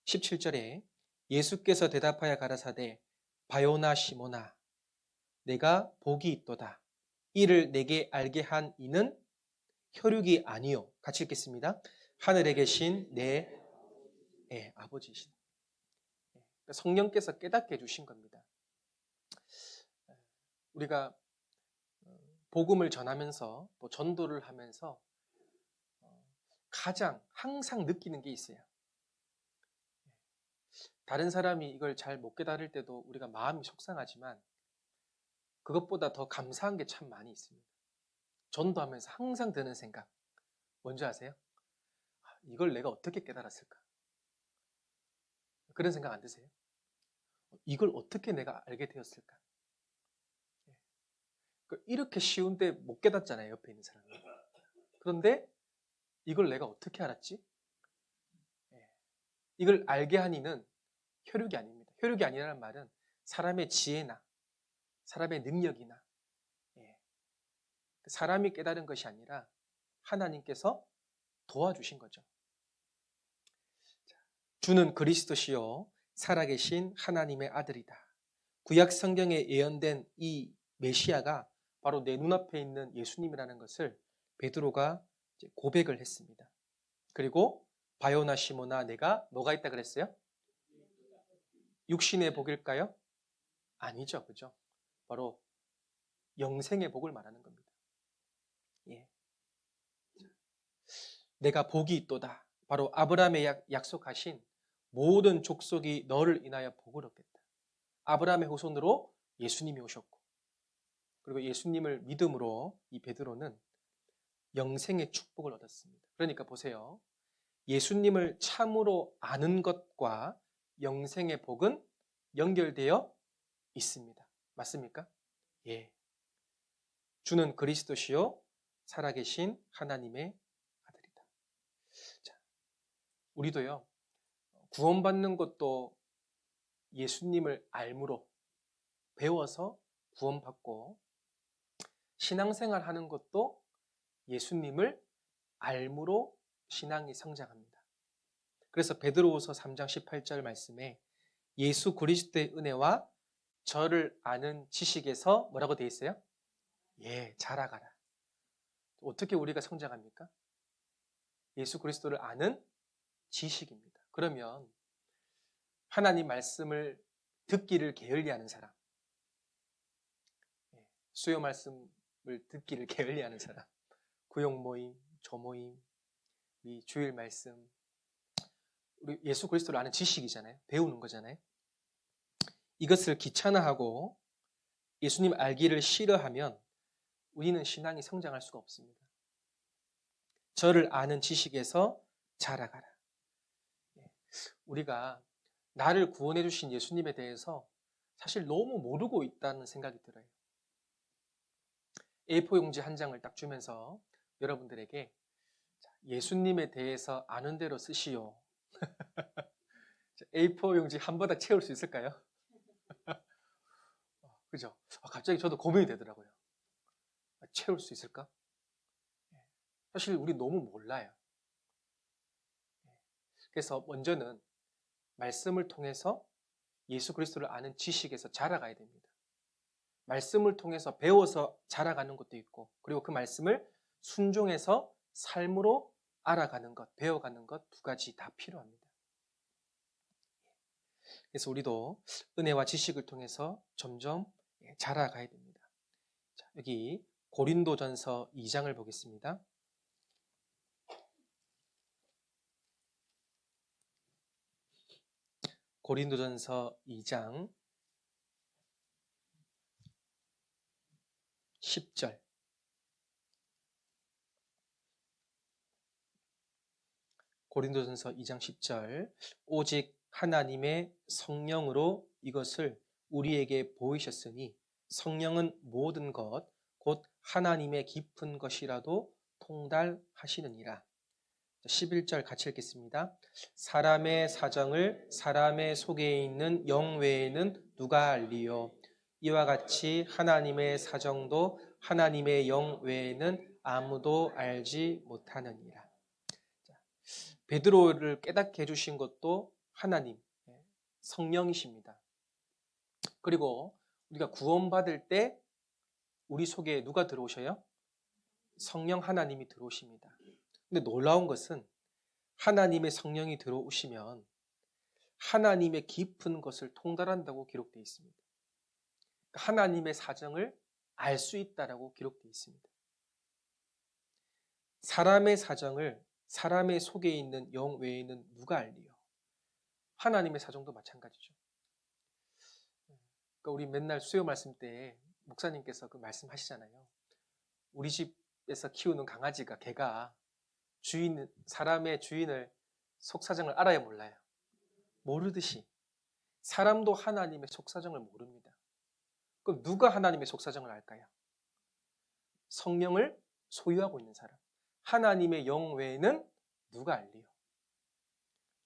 17절에 예수께서 대답하여 가라사대 바요나 시모나 내가 복이 있도다. 이를 내게 알게 한 이는 혈육이 아니요. 같이 읽겠습니다. 하늘에 계신 내 아버지이시다. 성령께서 깨닫게 해주신 겁니다. 우리가 복음을 전하면서 또 전도를 하면서 가장 항상 느끼는 게 있어요. 다른 사람이 이걸 잘 못 깨달을 때도 우리가 마음이 속상하지만 그것보다 더 감사한 게 참 많이 있습니다. 전도하면서 항상 드는 생각 뭔지 아세요? 이걸 내가 어떻게 깨달았을까? 그런 생각 안 드세요? 이걸 어떻게 내가 알게 되었을까? 이렇게 쉬운데 못 깨닫잖아요, 옆에 있는 사람이. 그런데 이걸 내가 어떻게 알았지? 이걸 알게 한 이는 혈육이 아닙니다. 혈육이 아니라는 말은 사람의 지혜나 사람의 능력이나 사람이 깨달은 것이 아니라 하나님께서 도와주신 거죠. 주는 그리스도시요 살아계신 하나님의 아들이다. 구약 성경에 예언된 이 메시아가 바로 내 눈앞에 있는 예수님이라는 것을 베드로가 고백을 했습니다. 그리고 바요나 시모나 내가 뭐가 있다 그랬어요? 육신의 복일까요? 아니죠. 그죠? 바로 영생의 복을 말하는 겁니다. 예. 내가 복이 있도다. 바로 아브라함의 약속하신 모든 족속이 너를 인하여 복을 얻겠다. 아브라함의 후손으로 예수님이 오셨고 그리고 예수님을 믿음으로 이 베드로는 영생의 축복을 얻었습니다. 그러니까 보세요. 예수님을 참으로 아는 것과 영생의 복은 연결되어 있습니다. 맞습니까? 예. 주는 그리스도시요 살아계신 하나님의 아들이다. 자, 우리도요. 구원받는 것도 예수님을 알므로 배워서 구원받고 신앙생활 하는 것도 예수님을 알므로 신앙이 성장합니다. 그래서 베드로후서 3장 18절 말씀에 예수 그리스도의 은혜와 저를 아는 지식에서 뭐라고 되어 있어요? 예, 자라가라. 어떻게 우리가 성장합니까? 예수 그리스도를 아는 지식입니다. 그러면 하나님 말씀을 듣기를 게을리하는 사람, 수요 말씀을 듣기를 게을리하는 사람, 구역 모임, 조모임, 우리 주일 말씀, 우리 예수 그리스도를 아는 지식이잖아요. 배우는 거잖아요. 이것을 귀찮아하고 예수님 알기를 싫어하면 우리는 신앙이 성장할 수가 없습니다. 저를 아는 지식에서 자라가라. 우리가 나를 구원해 주신 예수님에 대해서 사실 너무 모르고 있다는 생각이 들어요. A4 용지 한 장을 딱 주면서 여러분들에게 예수님에 대해서 아는 대로 쓰시오. A4 용지 한 바닥 채울 수 있을까요? 그죠? 갑자기 저도 고민이 되더라고요. 채울 수 있을까? 사실 우리 너무 몰라요. 그래서 먼저는 말씀을 통해서 예수 그리스도를 아는 지식에서 자라가야 됩니다. 말씀을 통해서 배워서 자라가는 것도 있고 그리고 그 말씀을 순종해서 삶으로 알아가는 것, 배워가는 것 두 가지 다 필요합니다. 그래서 우리도 은혜와 지식을 통해서 점점 자라가야 됩니다. 자, 여기 고린도전서 2장을 보겠습니다. 고린도전서 2장 10절. 고린도전서 2장 10절. 오직 하나님의 성령으로 이것을 우리에게 보이셨으니 성령은 모든 것, 곧 하나님의 깊은 것이라도 통달하시느니라. 11절 같이 읽겠습니다. 사람의 사정을 사람의 속에 있는 영 외에는 누가 알리요? 이와 같이 하나님의 사정도 하나님의 영 외에는 아무도 알지 못하느니라. 베드로를 깨닫게 해주신 것도 하나님, 성령이십니다. 그리고 우리가 구원받을 때 우리 속에 누가 들어오셔요? 성령 하나님이 들어오십니다. 근데 놀라운 것은 하나님의 성령이 들어오시면 하나님의 깊은 것을 통달한다고 기록되어 있습니다. 하나님의 사정을 알 수 있다라고 기록되어 있습니다. 사람의 사정을 사람의 속에 있는 영 외에는 누가 알리요? 하나님의 사정도 마찬가지죠. 그러니까 우리 맨날 수요 말씀 때 목사님께서 그 말씀하시잖아요. 우리 집에서 키우는 강아지가 개가 사람의 주인을 속사정을 알아야 몰라요. 모르듯이 사람도 하나님의 속사정을 모릅니다. 그럼 누가 하나님의 속사정을 알까요? 성령을 소유하고 있는 사람. 하나님의 영 외에는 누가 알리요?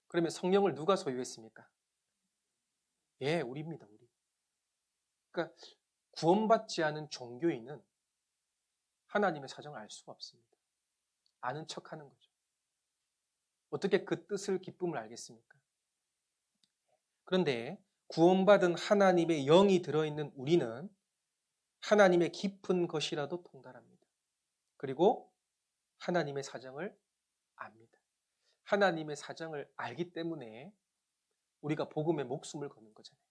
그러면 성령을 누가 소유했습니까? 예, 우리입니다, 우리. 그러니까 구원받지 않은 종교인은 하나님의 사정을 알 수가 없습니다. 아는 척하는 거죠. 어떻게 그 뜻을 기쁨을 알겠습니까? 그런데 구원받은 하나님의 영이 들어있는 우리는 하나님의 깊은 것이라도 통달합니다. 그리고 하나님의 사정을 압니다. 하나님의 사정을 알기 때문에 우리가 복음에 목숨을 거는 거잖아요.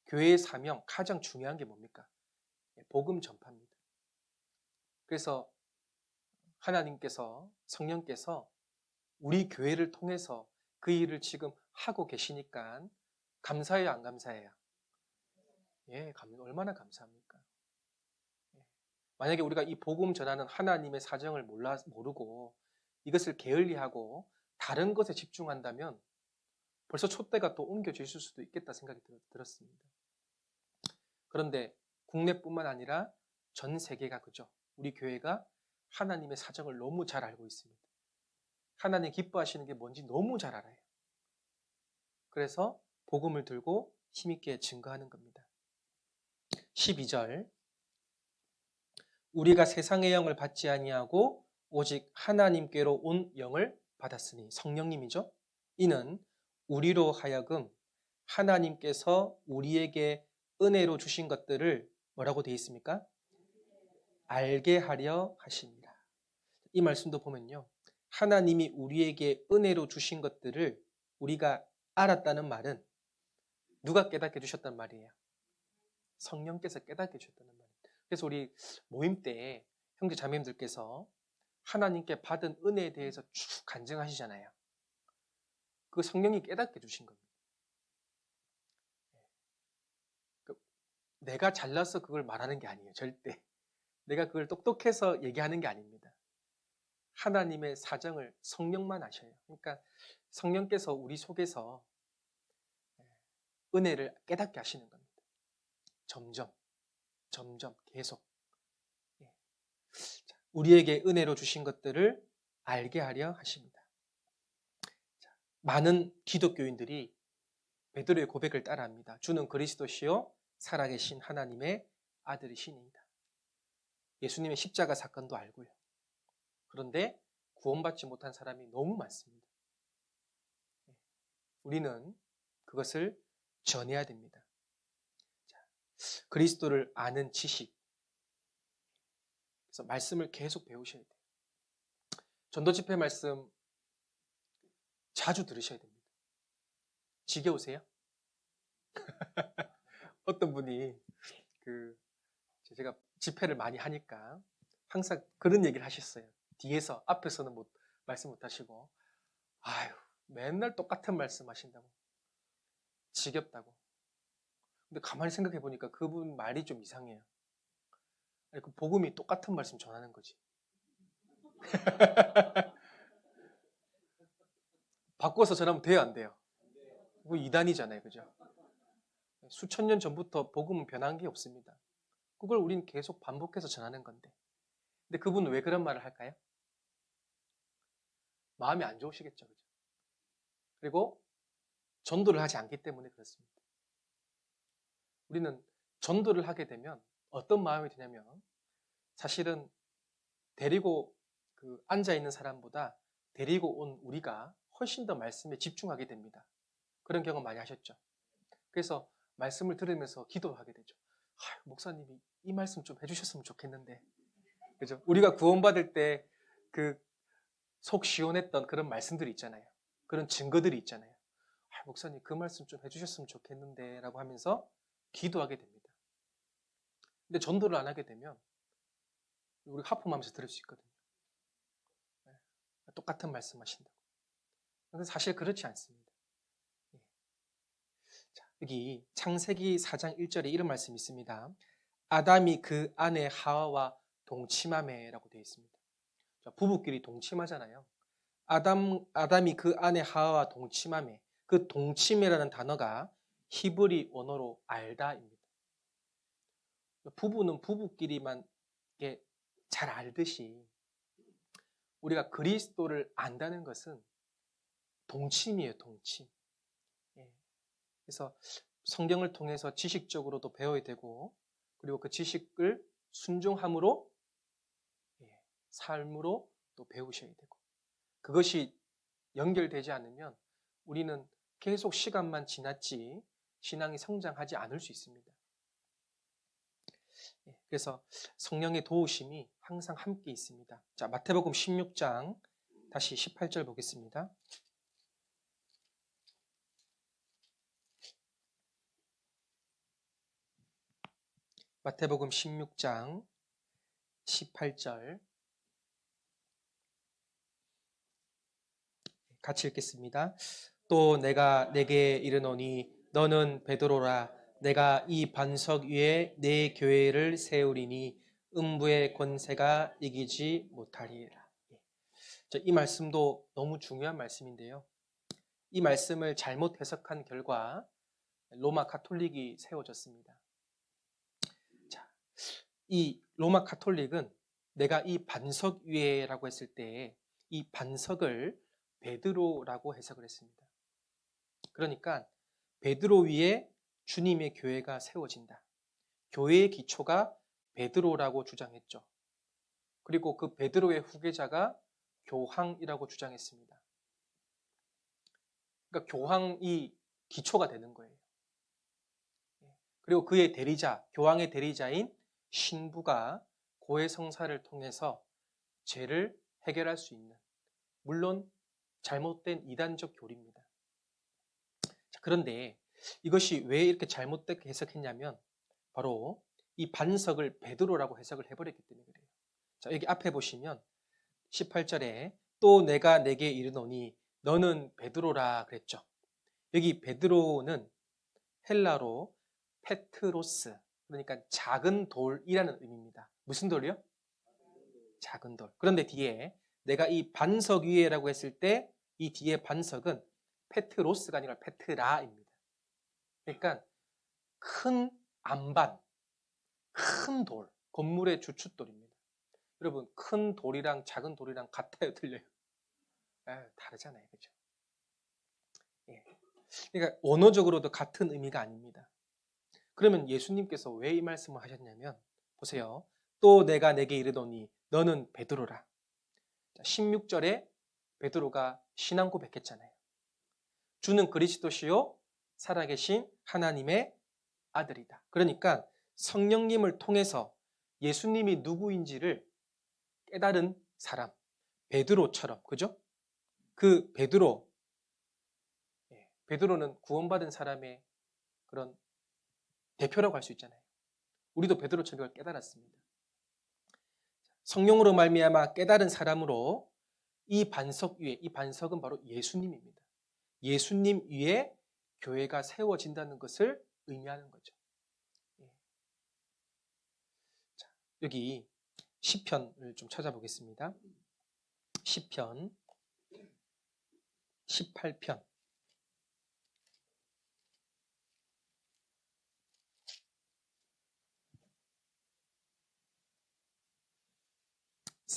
교회의 사명, 가장 중요한 게 뭡니까? 복음 전파입니다. 그래서 하나님께서, 성령께서 우리 교회를 통해서 그 일을 지금 하고 계시니까 감사해요, 안 감사해요? 예, 얼마나 감사합니까? 만약에 우리가 이 복음 전하는 하나님의 사정을 모르고 이것을 게을리하고 다른 것에 집중한다면 벌써 촛대가 또 옮겨질 수도 있겠다 생각이 들었습니다. 그런데 국내뿐만 아니라 전 세계가 그죠. 우리 교회가 하나님의 사정을 너무 잘 알고 있습니다. 하나님 기뻐하시는 게 뭔지 너무 잘 알아요. 그래서 복음을 들고 힘있게 증거하는 겁니다. 12절 우리가 세상의 영을 받지 아니하고 오직 하나님께로 온 영을 받았으니 성령님이죠. 이는 우리로 하여금 하나님께서 우리에게 은혜로 주신 것들을 뭐라고 되어 있습니까? 알게 하려 하십니다. 이 말씀도 보면요. 하나님이 우리에게 은혜로 주신 것들을 우리가 알았다는 말은 누가 깨닫게 해주셨단 말이에요? 성령께서 깨닫게 해주셨다는 말이에요. 그래서 우리 모임 때 형제 자매님들께서 하나님께 받은 은혜에 대해서 쭉 간증하시잖아요. 그 성령이 깨닫게 해주신 겁니다. 내가 잘나서 그걸 말하는 게 아니에요. 절대. 내가 그걸 똑똑해서 얘기하는 게 아닙니다. 하나님의 사정을 성령만 아셔요. 그러니까 성령께서 우리 속에서 은혜를 깨닫게 하시는 겁니다. 점점 계속 우리에게 은혜로 주신 것들을 알게 하려 하십니다. 많은 기독교인들이 베드로의 고백을 따라합니다. 주는 그리스도시요 살아계신 하나님의 아들이시니이다. 예수님의 십자가 사건도 알고요. 그런데 구원받지 못한 사람이 너무 많습니다. 우리는 그것을 전해야 됩니다. 그리스도를 아는 지식. 그래서 말씀을 계속 배우셔야 돼요. 전도 집회 말씀 자주 들으셔야 됩니다. 지겨우세요? 어떤 분이 제가 집회를 많이 하니까 항상 그런 얘기를 하셨어요. 뒤에서 앞에서는 말씀 못 하시고 아유 맨날 똑같은 말씀 하신다고 지겹다고. 근데 가만히 생각해 보니까 그분 말이 좀 이상해요. 아니, 그 복음이 똑같은 말씀 전하는 거지. 바꿔서 전하면 돼요, 안 돼요? 그거 이단이잖아요, 그죠? 수천 년 전부터 복음은 변한 게 없습니다. 그걸 우리는 계속 반복해서 전하는 건데. 근데 그분은 왜 그런 말을 할까요? 마음이 안 좋으시겠죠. 그죠? 그리고 전도를 하지 않기 때문에 그렇습니다. 우리는 전도를 하게 되면 어떤 마음이 드냐면 사실은 데리고 앉아 있는 사람보다 데리고 온 우리가 훨씬 더 말씀에 집중하게 됩니다. 그런 경험 많이 하셨죠? 그래서 말씀을 들으면서 기도하게 되죠. 목사님이 이 말씀 좀 해주셨으면 좋겠는데. 그죠? 우리가 구원받을 때 속 시원했던 그런 말씀들이 있잖아요. 그런 증거들이 있잖아요. 목사님 그 말씀 좀 해주셨으면 좋겠는데 라고 하면서 기도하게 됩니다. 근데 전도를 안 하게 되면 우리 하품하면서 들을 수 있거든요. 똑같은 말씀 하신다고. 근데 사실 그렇지 않습니다. 자, 여기 창세기 4장 1절에 이런 말씀이 있습니다. 아담이 그 아내 하와와 동침하매라고 되어 있습니다. 자, 부부끼리 동침하잖아요. 아담이 그 아내 하와와 동침하매. 그 동침이라는 단어가 히브리 언어로 알다입니다. 부부는 부부끼리만 잘 알듯이 우리가 그리스도를 안다는 것은 동침이에요, 동침. 그래서 성경을 통해서 지식적으로도 배워야 되고, 그리고 그 지식을 순종함으로 삶으로 또 배우셔야 되고, 그것이 연결되지 않으면 우리는 계속 시간만 지났지 신앙이 성장하지 않을 수 있습니다. 그래서 성령의 도우심이 항상 함께 있습니다. 자, 마태복음 16장 다시 18절 보겠습니다. 마태복음 16장 18절 같이 읽겠습니다. 또 내가 내게 이르노니 너는 베드로라. 내가 이 반석 위에 내 교회를 세우리니 음부의 권세가 이기지 못하리라. 이 말씀도 너무 중요한 말씀인데요. 이 말씀을 잘못 해석한 결과 로마 가톨릭이 세워졌습니다. 자, 이 로마 가톨릭은 내가 이 반석 위에라고 했을 때 이 반석을 베드로라고 해석을 했습니다. 그러니까 베드로 위에 주님의 교회가 세워진다. 교회의 기초가 베드로라고 주장했죠. 그리고 그 베드로의 후계자가 교황이라고 주장했습니다. 그러니까 교황이 기초가 되는 거예요. 그리고 그의 대리자, 교황의 대리자인 신부가 고해 성사를 통해서 죄를 해결할 수 있는, 물론 잘못된 이단적 교리입니다. 자, 그런데 이것이 왜 이렇게 잘못되게 해석했냐면 바로 이 반석을 베드로라고 해석을 해버렸기 때문에 그래요. 자, 여기 앞에 보시면 18절에 또 내가 내게 이르노니 너는 베드로라 그랬죠. 여기 베드로는 헬라로 페트로스, 그러니까 작은 돌이라는 의미입니다. 무슨 돌이요? 작은 돌. 그런데 뒤에 내가 이 반석 위에라고 했을 때 이 뒤에 반석은 페트로스가 아니라 페트라입니다. 그러니까 큰 안반, 큰 돌, 건물의 주춧돌입니다. 여러분, 큰 돌이랑 작은 돌이랑 같아요, 틀려요? 다르잖아요, 그죠? 예. 그러니까 언어적으로도 같은 의미가 아닙니다. 그러면 예수님께서 왜 이 말씀을 하셨냐면 보세요. 또 내가 내게 이르노니 너는 베드로라. 16절에 베드로가 신앙 고백했잖아요. 주는 그리스도시요 살아계신 하나님의 아들이다. 그러니까 성령님을 통해서 예수님이 누구인지를 깨달은 사람, 베드로처럼, 그죠? 그 베드로는 구원받은 사람의 그런 대표라고 할 수 있잖아요. 우리도 베드로처럼 이걸 깨달았습니다. 성령으로 말미암아 깨달은 사람으로 이 반석 위에, 이 반석은 바로 예수님입니다. 예수님 위에 교회가 세워진다는 것을 의미하는 거죠. 자, 여기 시편을 좀 찾아보겠습니다. 시편 18편.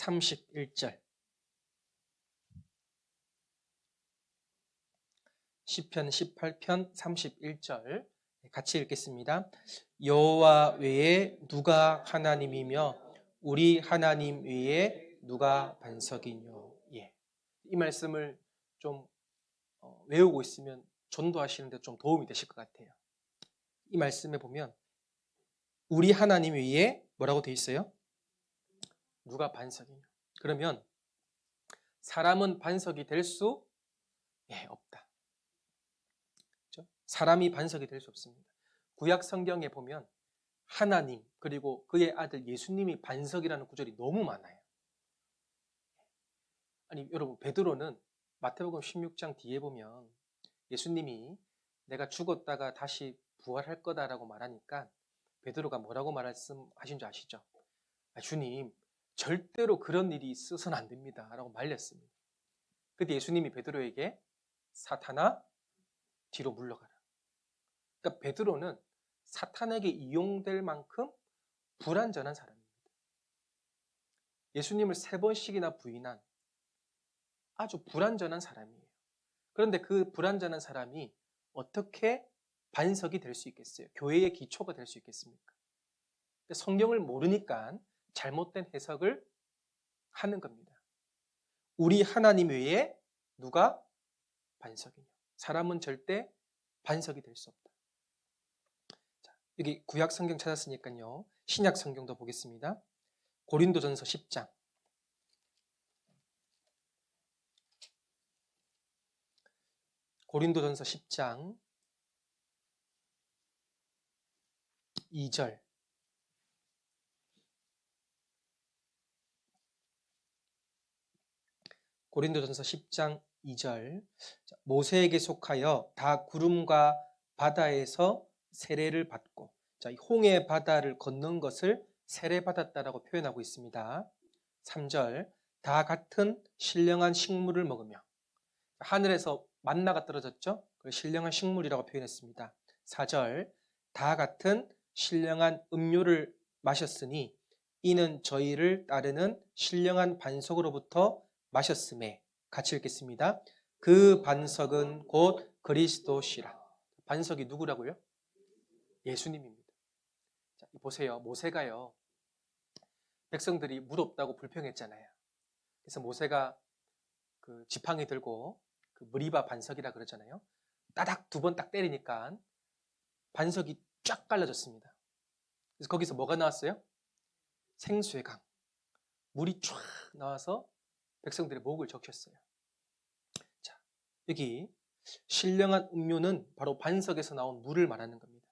31절. 시편 18편 31절 같이 읽겠습니다. 여호와 외에 누가 하나님이며 우리 하나님 외에 누가 반석이뇨. 예. 이 말씀을 좀 외우고 있으면 전도하시는데 좀 도움이 되실 것 같아요. 이 말씀에 보면 우리 하나님 외에 뭐라고 되어 있어요? 누가 반석이뇨. 그러면 사람은 반석이 될 수 없다. 그렇죠? 사람이 반석이 될 수 없습니다. 구약 성경에 보면 하나님 그리고 그의 아들 예수님이 반석이라는 구절이 너무 많아요. 아니 여러분 베드로는 마태복음 16장 뒤에 보면 예수님이 내가 죽었다가 다시 부활할 거다라고 말하니까 베드로가 뭐라고 말씀하신 줄 아시죠? 주님 절대로 그런 일이 있어서는 안 됩니다 라고 말렸습니다. 그때 예수님이 베드로에게 사탄아 뒤로 물러가라. 그러니까 베드로는 사탄에게 이용될 만큼 불완전한 사람입니다. 예수님을 3번씩이나 부인한 아주 불완전한 사람이에요. 그런데 그 불완전한 사람이 어떻게 반석이 될 수 있겠어요? 교회의 기초가 될 수 있겠습니까? 성경을 모르니까 잘못된 해석을 하는 겁니다. 우리 하나님 외에 누가 반석이냐? 사람은 절대 반석이 될 수 없다. 자, 여기 구약 성경 찾았으니까요. 신약 성경도 보겠습니다. 고린도전서 10장. 고린도전서 10장 2절. 고린도전서 10장 2절. 모세에게 속하여 다 구름과 바다에서 세례를 받고, 자, 홍해 바다를 건넌 것을 세례받았다라고 표현하고 있습니다. 3절. 다 같은 신령한 식물을 먹으며, 하늘에서 만나가 떨어졌죠? 그걸 신령한 식물이라고 표현했습니다. 4절. 다 같은 신령한 음료를 마셨으니 이는 저희를 따르는 신령한 반석으로부터 마셨음에, 같이 읽겠습니다. 그 반석은 곧 그리스도시라. 반석이 누구라고요? 예수님입니다. 자, 보세요. 모세가요, 백성들이 물 없다고 불평했잖아요. 그래서 모세가 그 지팡이 들고 그 무리바 반석이라 그러잖아요. 따닥 2번 딱 때리니까 반석이 쫙 갈라졌습니다. 그래서 거기서 뭐가 나왔어요? 생수의 강. 물이 쫙 나와서 백성들의 목을 적셨어요. 자, 여기 신령한 음료는 바로 반석에서 나온 물을 말하는 겁니다.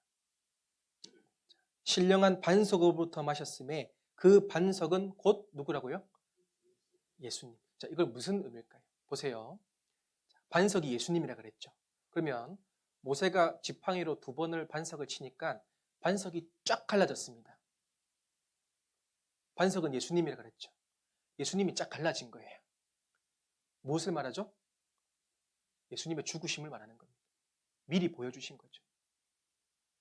신령한 반석으로부터 마셨음에 그 반석은 곧 누구라고요? 예수님. 자, 이걸 무슨 의미일까요? 보세요. 반석이 예수님이라 그랬죠. 그러면 모세가 지팡이로 2번을 반석을 치니까 반석이 쫙 갈라졌습니다. 반석은 예수님이라 그랬죠. 예수님이 쫙 갈라진 거예요. 무엇을 말하죠? 예수님의 죽으심을 말하는 겁니다. 미리 보여주신 거죠.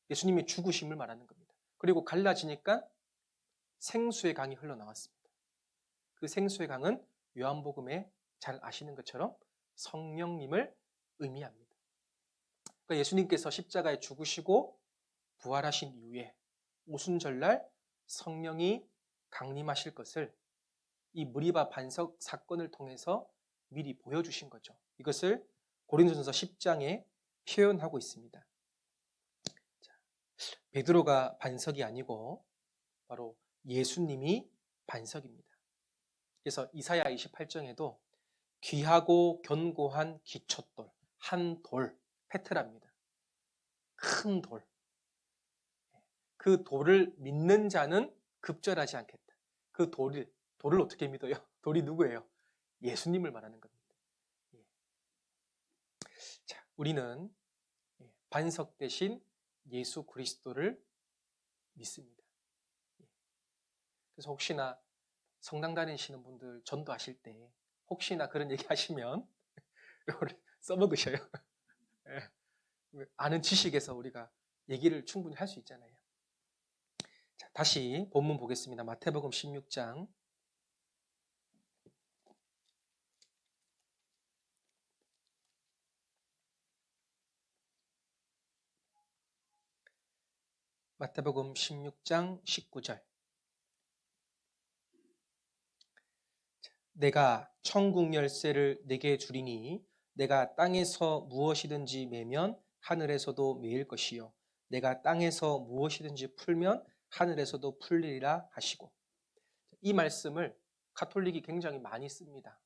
예수님의 죽으심을 말하는 겁니다. 그리고 갈라지니까 생수의 강이 흘러나왔습니다. 그 생수의 강은 요한복음에 잘 아시는 것처럼 성령님을 의미합니다. 그러니까 예수님께서 십자가에 죽으시고 부활하신 이후에 오순절날 성령이 강림하실 것을 이 무리바 반석 사건을 통해서 미리 보여주신 거죠. 이것을 고린도전서 10장에 표현하고 있습니다. 자, 베드로가 반석이 아니고 바로 예수님이 반석입니다. 그래서 이사야 28장에도 귀하고 견고한 기초돌, 한 돌, 페트라입니다. 큰 돌. 그 돌을 믿는 자는 급절하지 않겠다. 그 돌을 어떻게 믿어요? 돌이 누구예요? 예수님을 말하는 겁니다. 자, 우리는 반석 대신 예수 그리스도를 믿습니다. 그래서 혹시나 성당 다니시는 분들 전도하실 때 혹시나 그런 얘기 하시면 이거를 써먹으셔요. 아는 지식에서 우리가 얘기를 충분히 할 수 있잖아요. 자, 다시 본문 보겠습니다. 마태복음 16장 마태복음 16장 19절. 내가 천국 열쇠를 네게 주리니 내가 땅에서 무엇이든지 매면 하늘에서도 매일 것이요 내가 땅에서 무엇이든지 풀면 하늘에서도 풀리리라 하시고. 이 말씀을 가톨릭이 굉장히 많이 씁니다.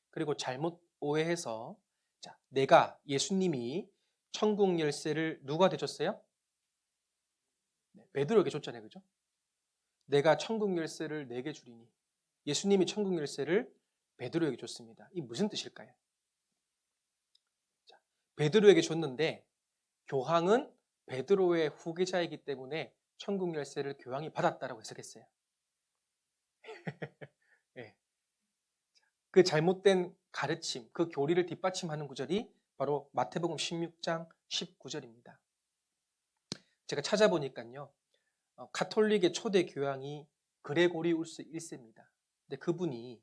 그리고 잘못 오해해서 내가 예수님이 천국 열쇠를 누가 되줬어요? 베드로에게 줬잖아요. 그죠? 내가 천국 열쇠를 네게 주리니. 예수님이 천국 열쇠를 베드로에게 줬습니다. 이 무슨 뜻일까요? 베드로에게 줬는데 교황은 베드로의 후계자이기 때문에 천국 열쇠를 교황이 받았다라고 해석했어요. 네. 그 잘못된 가르침, 그 교리를 뒷받침하는 구절이 바로 마태복음 16장 19절입니다. 제가 찾아보니까요. 가톨릭의 초대 교황이 그레고리우스 1세입니다. 근데 그분이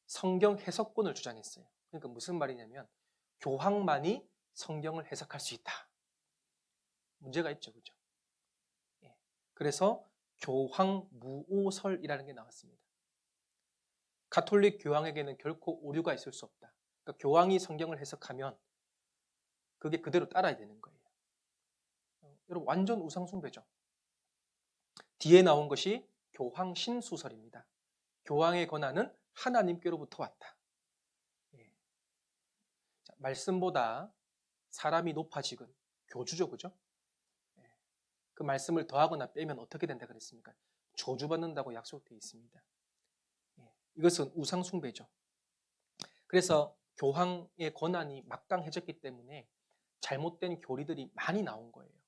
성경 해석권을 주장했어요. 그러니까 무슨 말이냐면 교황만이 성경을 해석할 수 있다. 문제가 있죠. 그죠? 예. 그래서 교황무오설이라는 게 나왔습니다. 가톨릭 교황에게는 결코 오류가 있을 수 없다. 그러니까 교황이 성경을 해석하면 그게 그대로 따라야 되는 거예요. 여러분 완전 우상숭배죠. 뒤에 나온 것이 교황신수설입니다. 교황의 권한은 하나님께로부터 왔다. 예. 자, 말씀보다 사람이 높아지건 교주죠. 그죠? 예. 그 말씀을 더하거나 빼면 어떻게 된다 그랬습니까? 저주받는다고 약속되어 있습니다. 예. 이것은 우상숭배죠. 그래서 교황의 권한이 막강해졌기 때문에 잘못된 교리들이 많이 나온 거예요.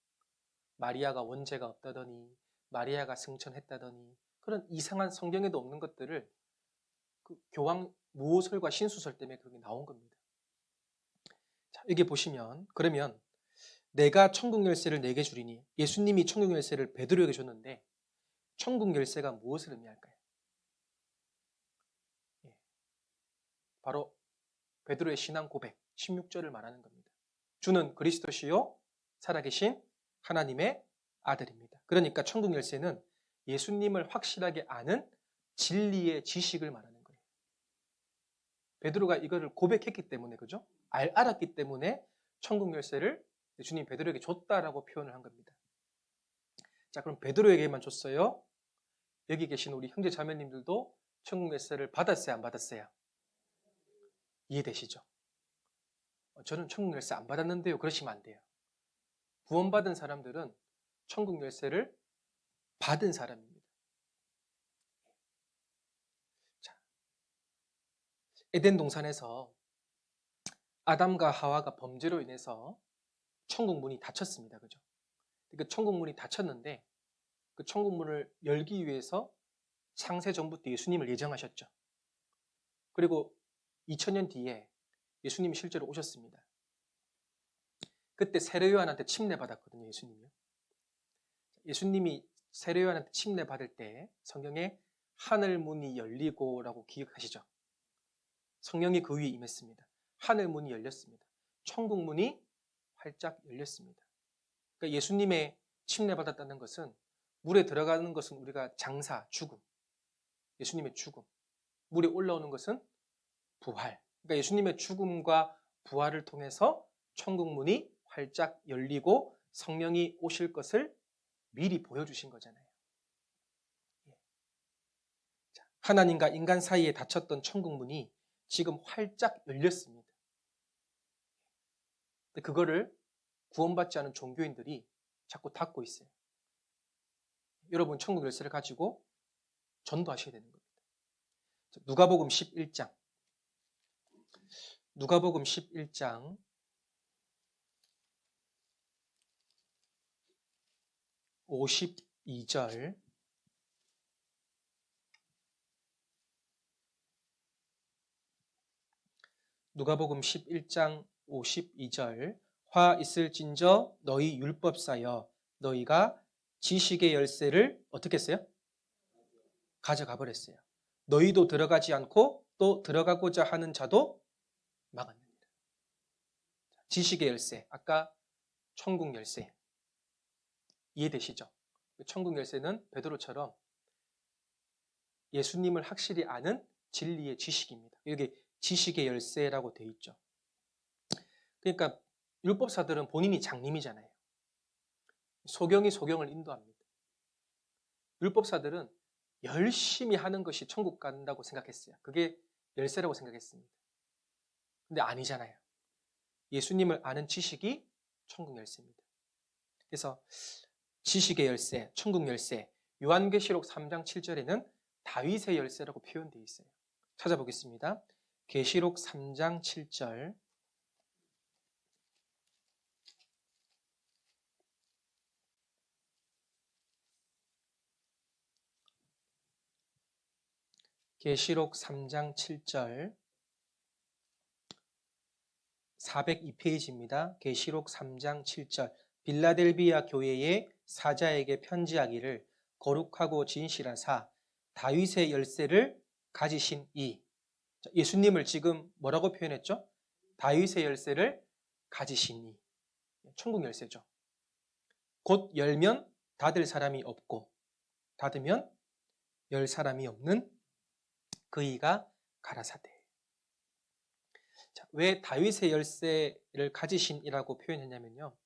마리아가 원죄가 없다더니 마리아가 승천했다더니 그런 이상한 성경에도 없는 것들을 그 교황 무오설과 신수설 때문에 그렇게 나온 겁니다. 자, 여기 보시면 그러면 내가 천국 열쇠를 네게 주리니 예수님이 천국 열쇠를 베드로에게 줬는데 천국 열쇠가 무엇을 의미할까요? 예. 바로 베드로의 신앙 고백 16절을 말하는 겁니다. 주는 그리스도시요 살아계신 하나님의 아들입니다. 그러니까 천국 열쇠는 예수님을 확실하게 아는 진리의 지식을 말하는 거예요. 베드로가 이거를 고백했기 때문에 그죠? 알았기 때문에 천국 열쇠를 주님 베드로에게 줬다라고 표현을 한 겁니다. 자, 그럼 베드로에게만 줬어요? 여기 계신 우리 형제 자매님들도 천국 열쇠를 받았어요, 안 받았어요? 이해되시죠? 저는 천국 열쇠 안 받았는데요. 그러시면 안 돼요. 구원받은 사람들은 천국 열쇠를 받은 사람입니다. 자, 에덴 동산에서 아담과 하와가 범죄로 인해서 천국 문이 닫혔습니다. 그죠? 그 천국 문이 닫혔는데 그 천국 문을 열기 위해서 창세 전부터 예수님을 예정하셨죠. 그리고 2000년 뒤에 예수님이 실제로 오셨습니다. 그때 세례요한한테 침례받았거든요. 예수님이요. 예수님이 세례요한한테 침례받을 때 성경에 하늘 문이 열리고라고 기억하시죠? 성령이 그 위에 임했습니다. 하늘 문이 열렸습니다. 천국 문이 활짝 열렸습니다. 그러니까 예수님의 침례받았다는 것은 물에 들어가는 것은 우리가 장사, 죽음, 예수님의 죽음, 물에 올라오는 것은 부활. 그러니까 예수님의 죽음과 부활을 통해서 천국 문이 활짝 열리고 성령이 오실 것을 미리 보여주신 거잖아요. 하나님과 인간 사이에 닫혔던 천국 문이 지금 활짝 열렸습니다. 근데 그거를 구원받지 않은 종교인들이 자꾸 닫고 있어요. 여러분 천국 열쇠를 가지고 전도하셔야 되는 겁니다. 누가복음 11장. 누가복음 11장 52절. 누가복음 11장 52절. 화 있을진저 너희 율법사여 너희가 지식의 열쇠를 어떻게 했어요? 가져가 버렸어요. 너희도 들어가지 않고 또 들어가고자 하는 자도 막았느니라. 지식의 열쇠, 아까 천국 열쇠. 이해되시죠? 천국 열쇠는 베드로처럼 예수님을 확실히 아는 진리의 지식입니다. 여기 지식의 열쇠라고 돼 있죠. 그러니까 율법사들은 본인이 장님이잖아요. 소경이 소경을 인도합니다. 율법사들은 열심히 하는 것이 천국 간다고 생각했어요. 그게 열쇠라고 생각했습니다. 근데 아니잖아요. 예수님을 아는 지식이 천국 열쇠입니다. 그래서 지식의 열쇠, 천국 열쇠, 요한계시록 3장 7절에는 다윗의 열쇠라고 표현되어 있어요. 찾아보겠습니다. 계시록 3장 7절. 계시록 3장 7절. 402페이지입니다. 계시록 3장 7절. 빌라델비아 교회의 사자에게 편지하기를 거룩하고 진실한 사 다윗의 열쇠를 가지신 이. 예수님을 지금 뭐라고 표현했죠? 다윗의 열쇠를 가지신 이. 천국 열쇠죠. 곧 열면 닫을 사람이 없고 닫으면 열 사람이 없는 그 이가 가라사대. 자, 왜 다윗의 열쇠를 가지신이라고 표현했냐면요.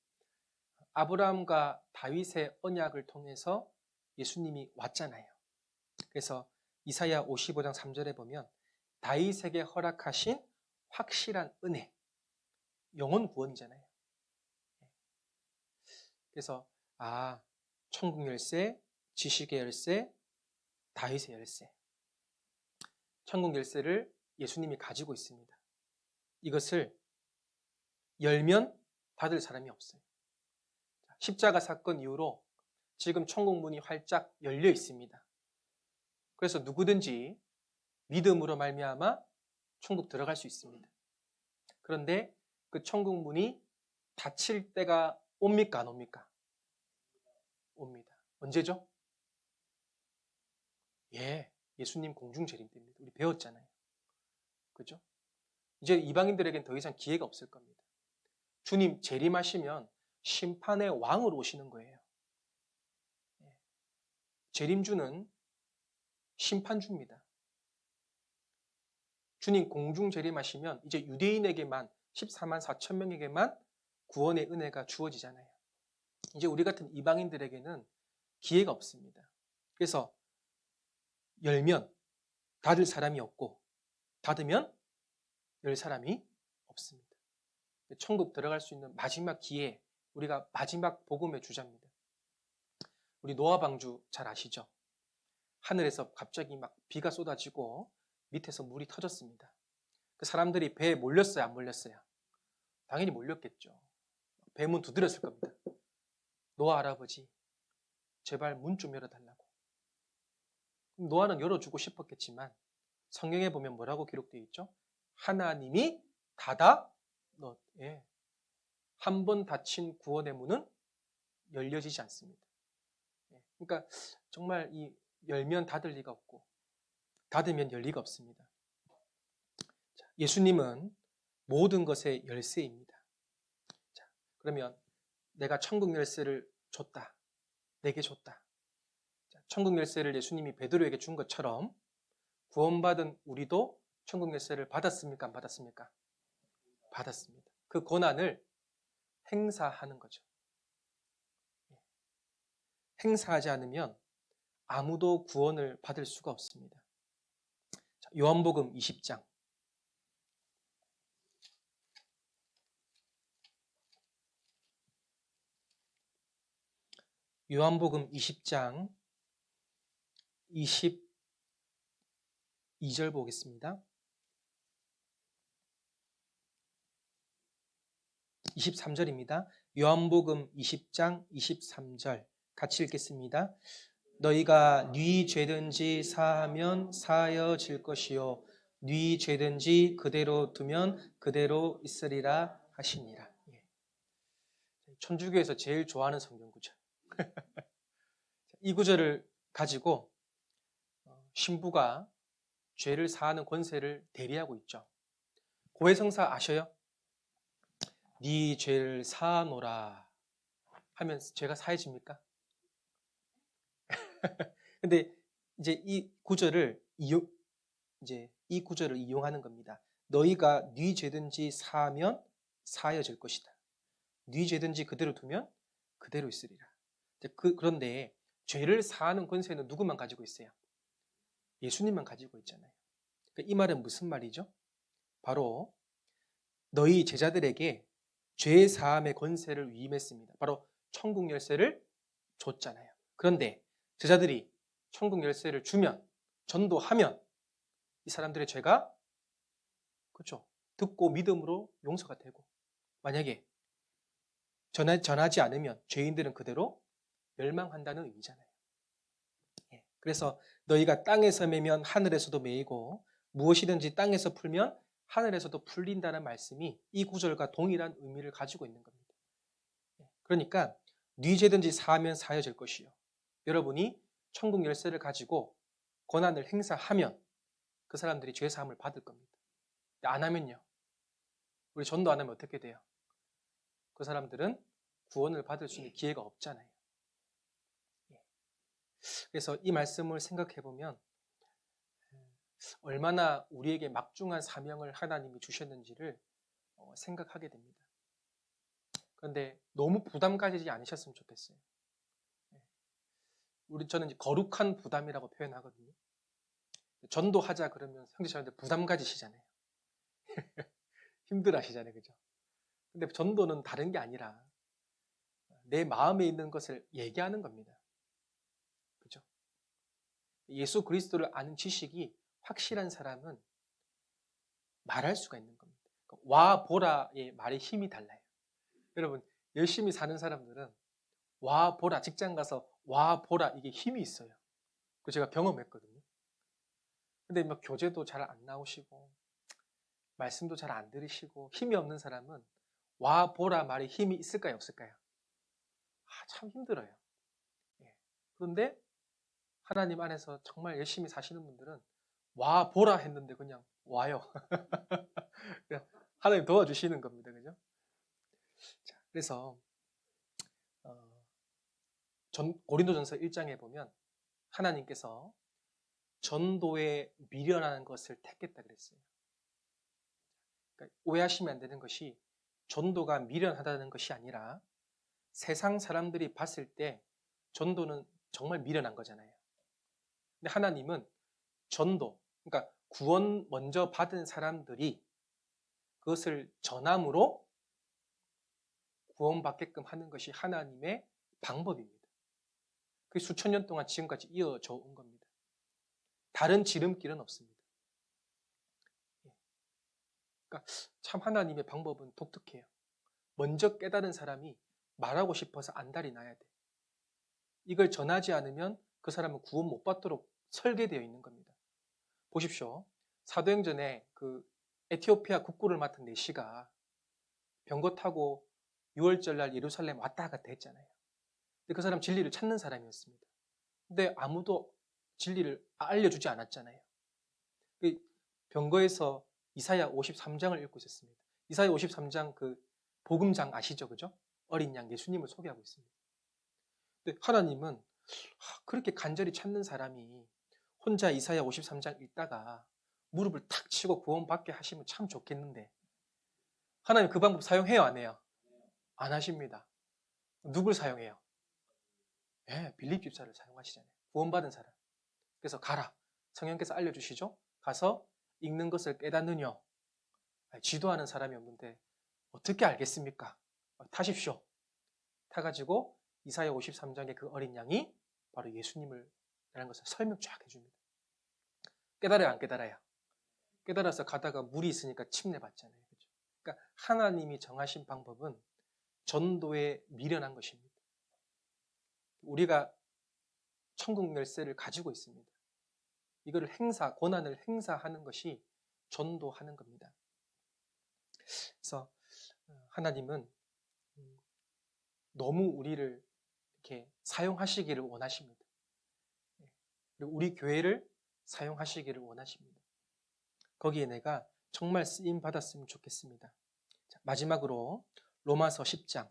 아브라함과 다윗의 언약을 통해서 예수님이 왔잖아요. 그래서 이사야 55장 3절에 보면 다윗에게 허락하신 확실한 은혜, 영혼 구원이잖아요. 그래서 천국 열쇠, 지식의 열쇠, 다윗의 열쇠. 천국 열쇠를 예수님이 가지고 있습니다. 이것을 열면 닫을 사람이 없어요. 십자가 사건 이후로 지금 천국 문이 활짝 열려 있습니다. 그래서 누구든지 믿음으로 말미암아 천국 들어갈 수 있습니다. 그런데 그 천국 문이 닫힐 때가 옵니까 안 옵니까? 옵니다. 언제죠? 예수님 공중 재림 때입니다. 우리 배웠잖아요. 그죠? 이제 이방인들에겐 더 이상 기회가 없을 겁니다. 주님 재림하시면 심판의 왕으로 오시는 거예요. 재림주는 심판주입니다. 주님 공중 재림하시면 이제 유대인에게만 14만 4천 명에게만 구원의 은혜가 주어지잖아요. 이제 우리 같은 이방인들에게는 기회가 없습니다. 그래서 열면 닫을 사람이 없고 닫으면 열 사람이 없습니다. 천국 들어갈 수 있는 마지막 기회, 우리가 마지막 복음의 주자입니다. 우리 노아 방주 잘 아시죠? 하늘에서 갑자기 막 비가 쏟아지고 밑에서 물이 터졌습니다. 그 사람들이 배에 몰렸어요, 안 몰렸어요? 당연히 몰렸겠죠. 배문 두드렸을 겁니다. 노아 할아버지, 제발 문 좀 열어달라고. 노아는 열어주고 싶었겠지만 성경에 보면 뭐라고 기록되어 있죠? 하나님이 닫아 한 번 닫힌 구원의 문은 열려지지 않습니다. 그러니까 정말 이 열면 닫을 리가 없고 닫으면 열 리가 없습니다. 예수님은 모든 것의 열쇠입니다. 자, 그러면 내가 천국 열쇠를 줬다. 내게 줬다. 자, 천국 열쇠를 예수님이 베드로에게 준 것처럼 구원받은 우리도 천국 열쇠를 받았습니까? 안 받았습니까? 받았습니다. 그 권한을 행사하는 거죠. 행사하지 않으면 아무도 구원을 받을 수가 없습니다. 자, 요한복음 20장. 요한복음 20장 22절 보겠습니다. 23절입니다. 요한복음 20장 23절 같이 읽겠습니다. 너희가 네 죄든지 사하면 사하여질 것이요 네 죄든지 그대로 두면 그대로 있으리라 하시니라. 천주교에서 제일 좋아하는 성경 구절. 이 구절을 가지고 신부가 죄를 사하는 권세를 대리하고 있죠. 고해성사 아셔요? 네 죄를 사하노라 하면 죄가 사해집니까? 근데 이제 이 구절을 이용하는 겁니다. 너희가 네 죄든지 사하면 사하여질 것이다. 네 죄든지 그대로 두면 그대로 있으리라. 그런데 죄를 사하는 권세는 누구만 가지고 있어요? 예수님만 가지고 있잖아요. 그러니까 이 말은 무슨 말이죠? 바로 너희 제자들에게 죄 사함의 권세를 위임했습니다. 바로 천국 열쇠를 줬잖아요. 그런데 제자들이 천국 열쇠를 주면, 전도하면 이 사람들의 죄가, 그렇죠, 듣고 믿음으로 용서가 되고, 만약에 전하지 않으면 죄인들은 그대로 멸망한다는 의미잖아요. 그래서 너희가 땅에서 매면 하늘에서도 매이고 무엇이든지 땅에서 풀면 하늘에서도 풀린다는 말씀이 이 구절과 동일한 의미를 가지고 있는 겁니다. 그러니까 네 죄든지 사하면 사해질 것이요. 여러분이 천국 열쇠를 가지고 권한을 행사하면 그 사람들이 죄 사함을 받을 겁니다. 안 하면요. 우리 전도 안 하면 어떻게 돼요? 그 사람들은 구원을 받을 수 있는 기회가 없잖아요. 그래서 이 말씀을 생각해 보면 얼마나 우리에게 막중한 사명을 하나님이 주셨는지를 생각하게 됩니다. 그런데 너무 부담 가지지 않으셨으면 좋겠어요. 저는 이제 거룩한 부담이라고 표현하거든요. 전도하자 그러면 형제자매들 부담 가지시잖아요. 힘들어 하시잖아요. 그죠? 근데 전도는 다른 게 아니라 내 마음에 있는 것을 얘기하는 겁니다. 그죠? 예수 그리스도를 아는 지식이 확실한 사람은 말할 수가 있는 겁니다. 와 보라의 말의 힘이 달라요. 여러분 열심히 사는 사람들은 와 보라, 직장 가서 와 보라, 이게 힘이 있어요. 그 제가 경험했거든요. 근데 막 교재도 잘 안 나오시고 말씀도 잘 안 들으시고 힘이 없는 사람은 와 보라 말에 힘이 있을까요, 없을까요? 참 힘들어요. 그런데 하나님 안에서 정말 열심히 사시는 분들은 와 보라 했는데 그냥 와요. 하나님 도와주시는 겁니다. 그죠? 자, 그래서 고린도전서 1장에 보면 하나님께서 전도에 미련한 것을 택했다 그랬어요. 그러니까 오해하시면 안 되는 것이 전도가 미련하다는 것이 아니라 세상 사람들이 봤을 때 전도는 정말 미련한 거잖아요. 근데 하나님은 전도, 그러니까 구원 먼저 받은 사람들이 그것을 전함으로 구원받게끔 하는 것이 하나님의 방법입니다. 그게 수천 년 동안 지금까지 이어져 온 겁니다. 다른 지름길은 없습니다. 그러니까 참 하나님의 방법은 독특해요. 먼저 깨달은 사람이 말하고 싶어서 안달이 나야 돼. 이걸 전하지 않으면 그 사람은 구원 못 받도록 설계되어 있는 겁니다. 보십시오. 사도행전에 그 에티오피아 국구를 맡은 내시가 병거 타고 6월절 날 예루살렘 왔다 갔다 했잖아요. 근데 그 사람 진리를 찾는 사람이었습니다. 근데 아무도 진리를 알려주지 않았잖아요. 그 병거에서 이사야 53장을 읽고 있었습니다. 이사야 53장 그 복음장 아시죠? 그죠? 어린 양 예수님을 소개하고 있습니다. 근데 하나님은 그렇게 간절히 찾는 사람이 혼자 이사야 53장 읽다가 무릎을 탁 치고 구원받게 하시면 참 좋겠는데 하나님 그 방법 사용해요, 안 해요? 안 하십니다. 누굴 사용해요? 빌립 집사를 사용하시잖아요. 구원받은 사람. 그래서 가라. 성령께서 알려주시죠. 가서 읽는 것을 깨닫느냐. 지도하는 사람이 없는데 어떻게 알겠습니까? 타십시오. 타가지고 이사야 53장의 그 어린 양이 바로 예수님을 라는 것을 설명 쫙 해줍니다. 깨달아요, 안 깨달아요? 깨달아서 가다가 물이 있으니까 침례받잖아요. 그렇죠? 그러니까 하나님이 정하신 방법은 전도에 미련한 것입니다. 우리가 천국 열쇠를 가지고 있습니다. 이거를 권한을 행사하는 것이 전도하는 겁니다. 그래서 하나님은 너무 우리를 이렇게 사용하시기를 원하십니다. 그리고 우리 교회를 사용하시기를 원하십니다. 거기에 내가 정말 쓰임 받았으면 좋겠습니다. 자, 마지막으로 로마서 10장.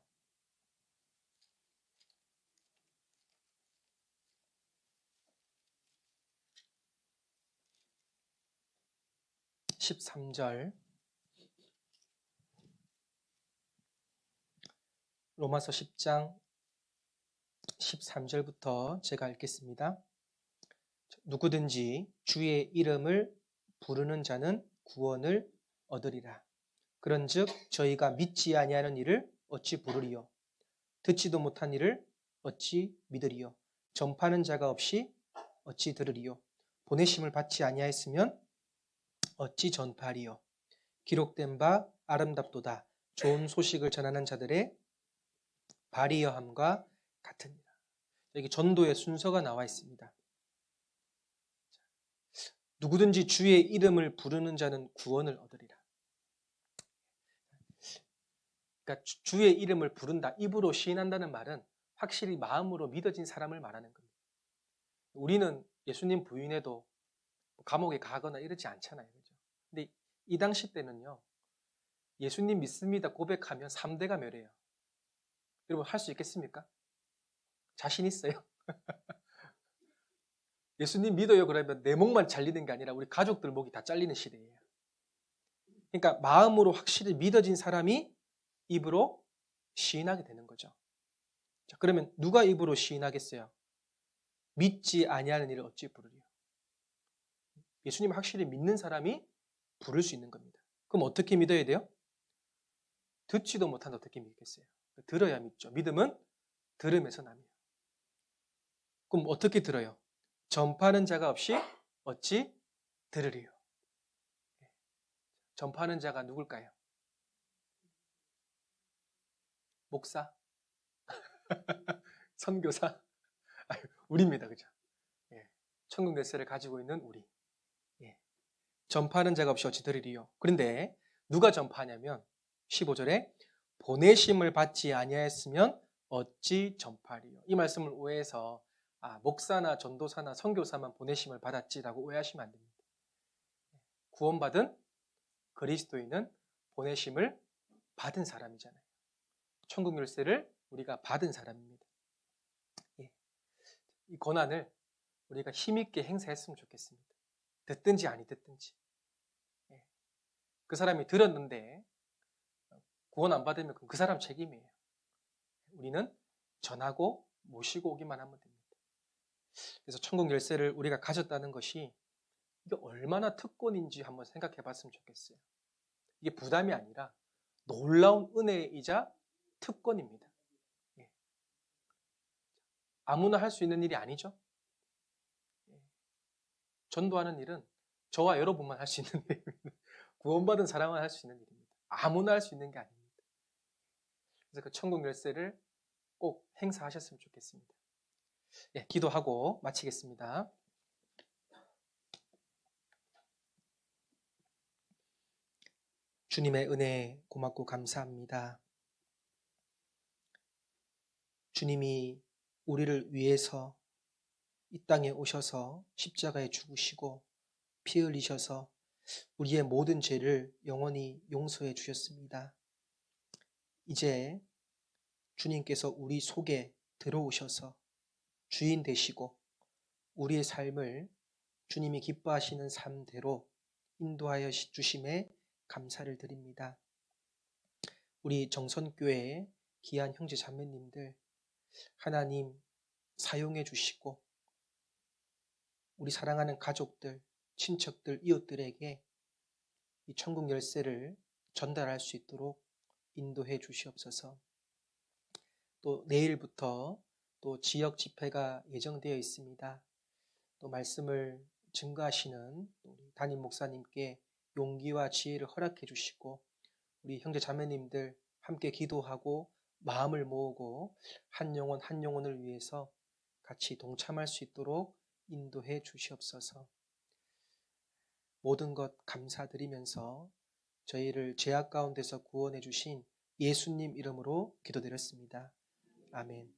13절, 로마서 10장 13절부터 제가 읽겠습니다. 누구든지 주의 이름을 부르는 자는 구원을 얻으리라. 그런즉 저희가 믿지 아니하는 이를 어찌 부르리요? 듣지도 못한 이를 어찌 믿으리요? 전파하는 자가 없이 어찌 들으리요? 보내심을 받지 아니하였으면 어찌 전파하리요? 기록된 바 아름답도다. 좋은 소식을 전하는 자들의 발이여함과 같으니라. 여기 전도의 순서가 나와 있습니다. 누구든지 주의 이름을 부르는 자는 구원을 얻으리라. 그러니까 주의 이름을 부른다, 입으로 시인한다는 말은 확실히 마음으로 믿어진 사람을 말하는 겁니다. 우리는 예수님 부인해도 감옥에 가거나 이러지 않잖아요. 그죠? 근데 이 당시 때는요, 예수님 믿습니다 고백하면 3대가 멸해요. 여러분 할 수 있겠습니까? 자신 있어요? 예수님 믿어요 그러면 내 목만 잘리는 게 아니라 우리 가족들 목이 다 잘리는 시대예요. 그러니까 마음으로 확실히 믿어진 사람이 입으로 시인하게 되는 거죠. 자, 그러면 누가 입으로 시인하겠어요? 믿지 아니하는 일을 어찌 부르리요? 예수님 확실히 믿는 사람이 부를 수 있는 겁니다. 그럼 어떻게 믿어야 돼요? 듣지도 못한다 어떻게 믿겠어요? 들어야 믿죠. 믿음은 들음에서 나며. 그럼 어떻게 들어요? 전파하는 자가 없이 어찌 들으리요? 전파하는 자가 누굴까요? 목사? 선교사? 우리입니다. 그죠? 예. 천국 열쇠를 가지고 있는 우리. 예. 전파하는 자가 없이 어찌 들으리요? 그런데 누가 전파하냐면 15절에 보내심을 받지 아니하였으면 어찌 전파하리요? 이 말씀을 오해해서 목사나 전도사나 선교사만 보내심을 받았지라고 오해하시면 안 됩니다. 구원받은 그리스도인은 보내심을 받은 사람이잖아요. 천국 열쇠를 우리가 받은 사람입니다. 예. 이 권한을 우리가 힘있게 행사했으면 좋겠습니다. 듣든지 아니 듣든지. 예. 그 사람이 들었는데 구원 안 받으면 그 사람 책임이에요. 우리는 전하고 모시고 오기만 하면 됩니다. 그래서 천국 열쇠를 우리가 가졌다는 것이 이게 얼마나 특권인지 한번 생각해 봤으면 좋겠어요. 이게 부담이 아니라 놀라운 은혜이자 특권입니다. 예. 아무나 할 수 있는 일이 아니죠. 예. 전도하는 일은 저와 여러분만 할 수 있는 일입니다. 구원받은 사람만 할 수 있는 일입니다. 아무나 할 수 있는 게 아닙니다. 그래서 그 천국 열쇠를 꼭 행사하셨으면 좋겠습니다. 예, 기도하고 마치겠습니다. 주님의 은혜 고맙고 감사합니다. 주님이 우리를 위해서 이 땅에 오셔서 십자가에 죽으시고 피 흘리셔서 우리의 모든 죄를 영원히 용서해 주셨습니다. 이제 주님께서 우리 속에 들어오셔서 주인 되시고 우리의 삶을 주님이 기뻐하시는 삶대로 인도하여 주심에 감사를 드립니다. 우리 정선교회의 귀한 형제 자매님들 하나님 사용해 주시고 우리 사랑하는 가족들, 친척들, 이웃들에게 이 천국 열쇠를 전달할 수 있도록 인도해 주시옵소서. 또 내일부터 또 지역 집회가 예정되어 있습니다. 또 말씀을 증거하시는 우리 담임 목사님께 용기와 지혜를 허락해 주시고 우리 형제 자매님들 함께 기도하고 마음을 모으고 한 영혼 한 영혼을 위해서 같이 동참할 수 있도록 인도해 주시옵소서. 모든 것 감사드리면서 저희를 죄악 가운데서 구원해 주신 예수님 이름으로 기도드렸습니다. 아멘.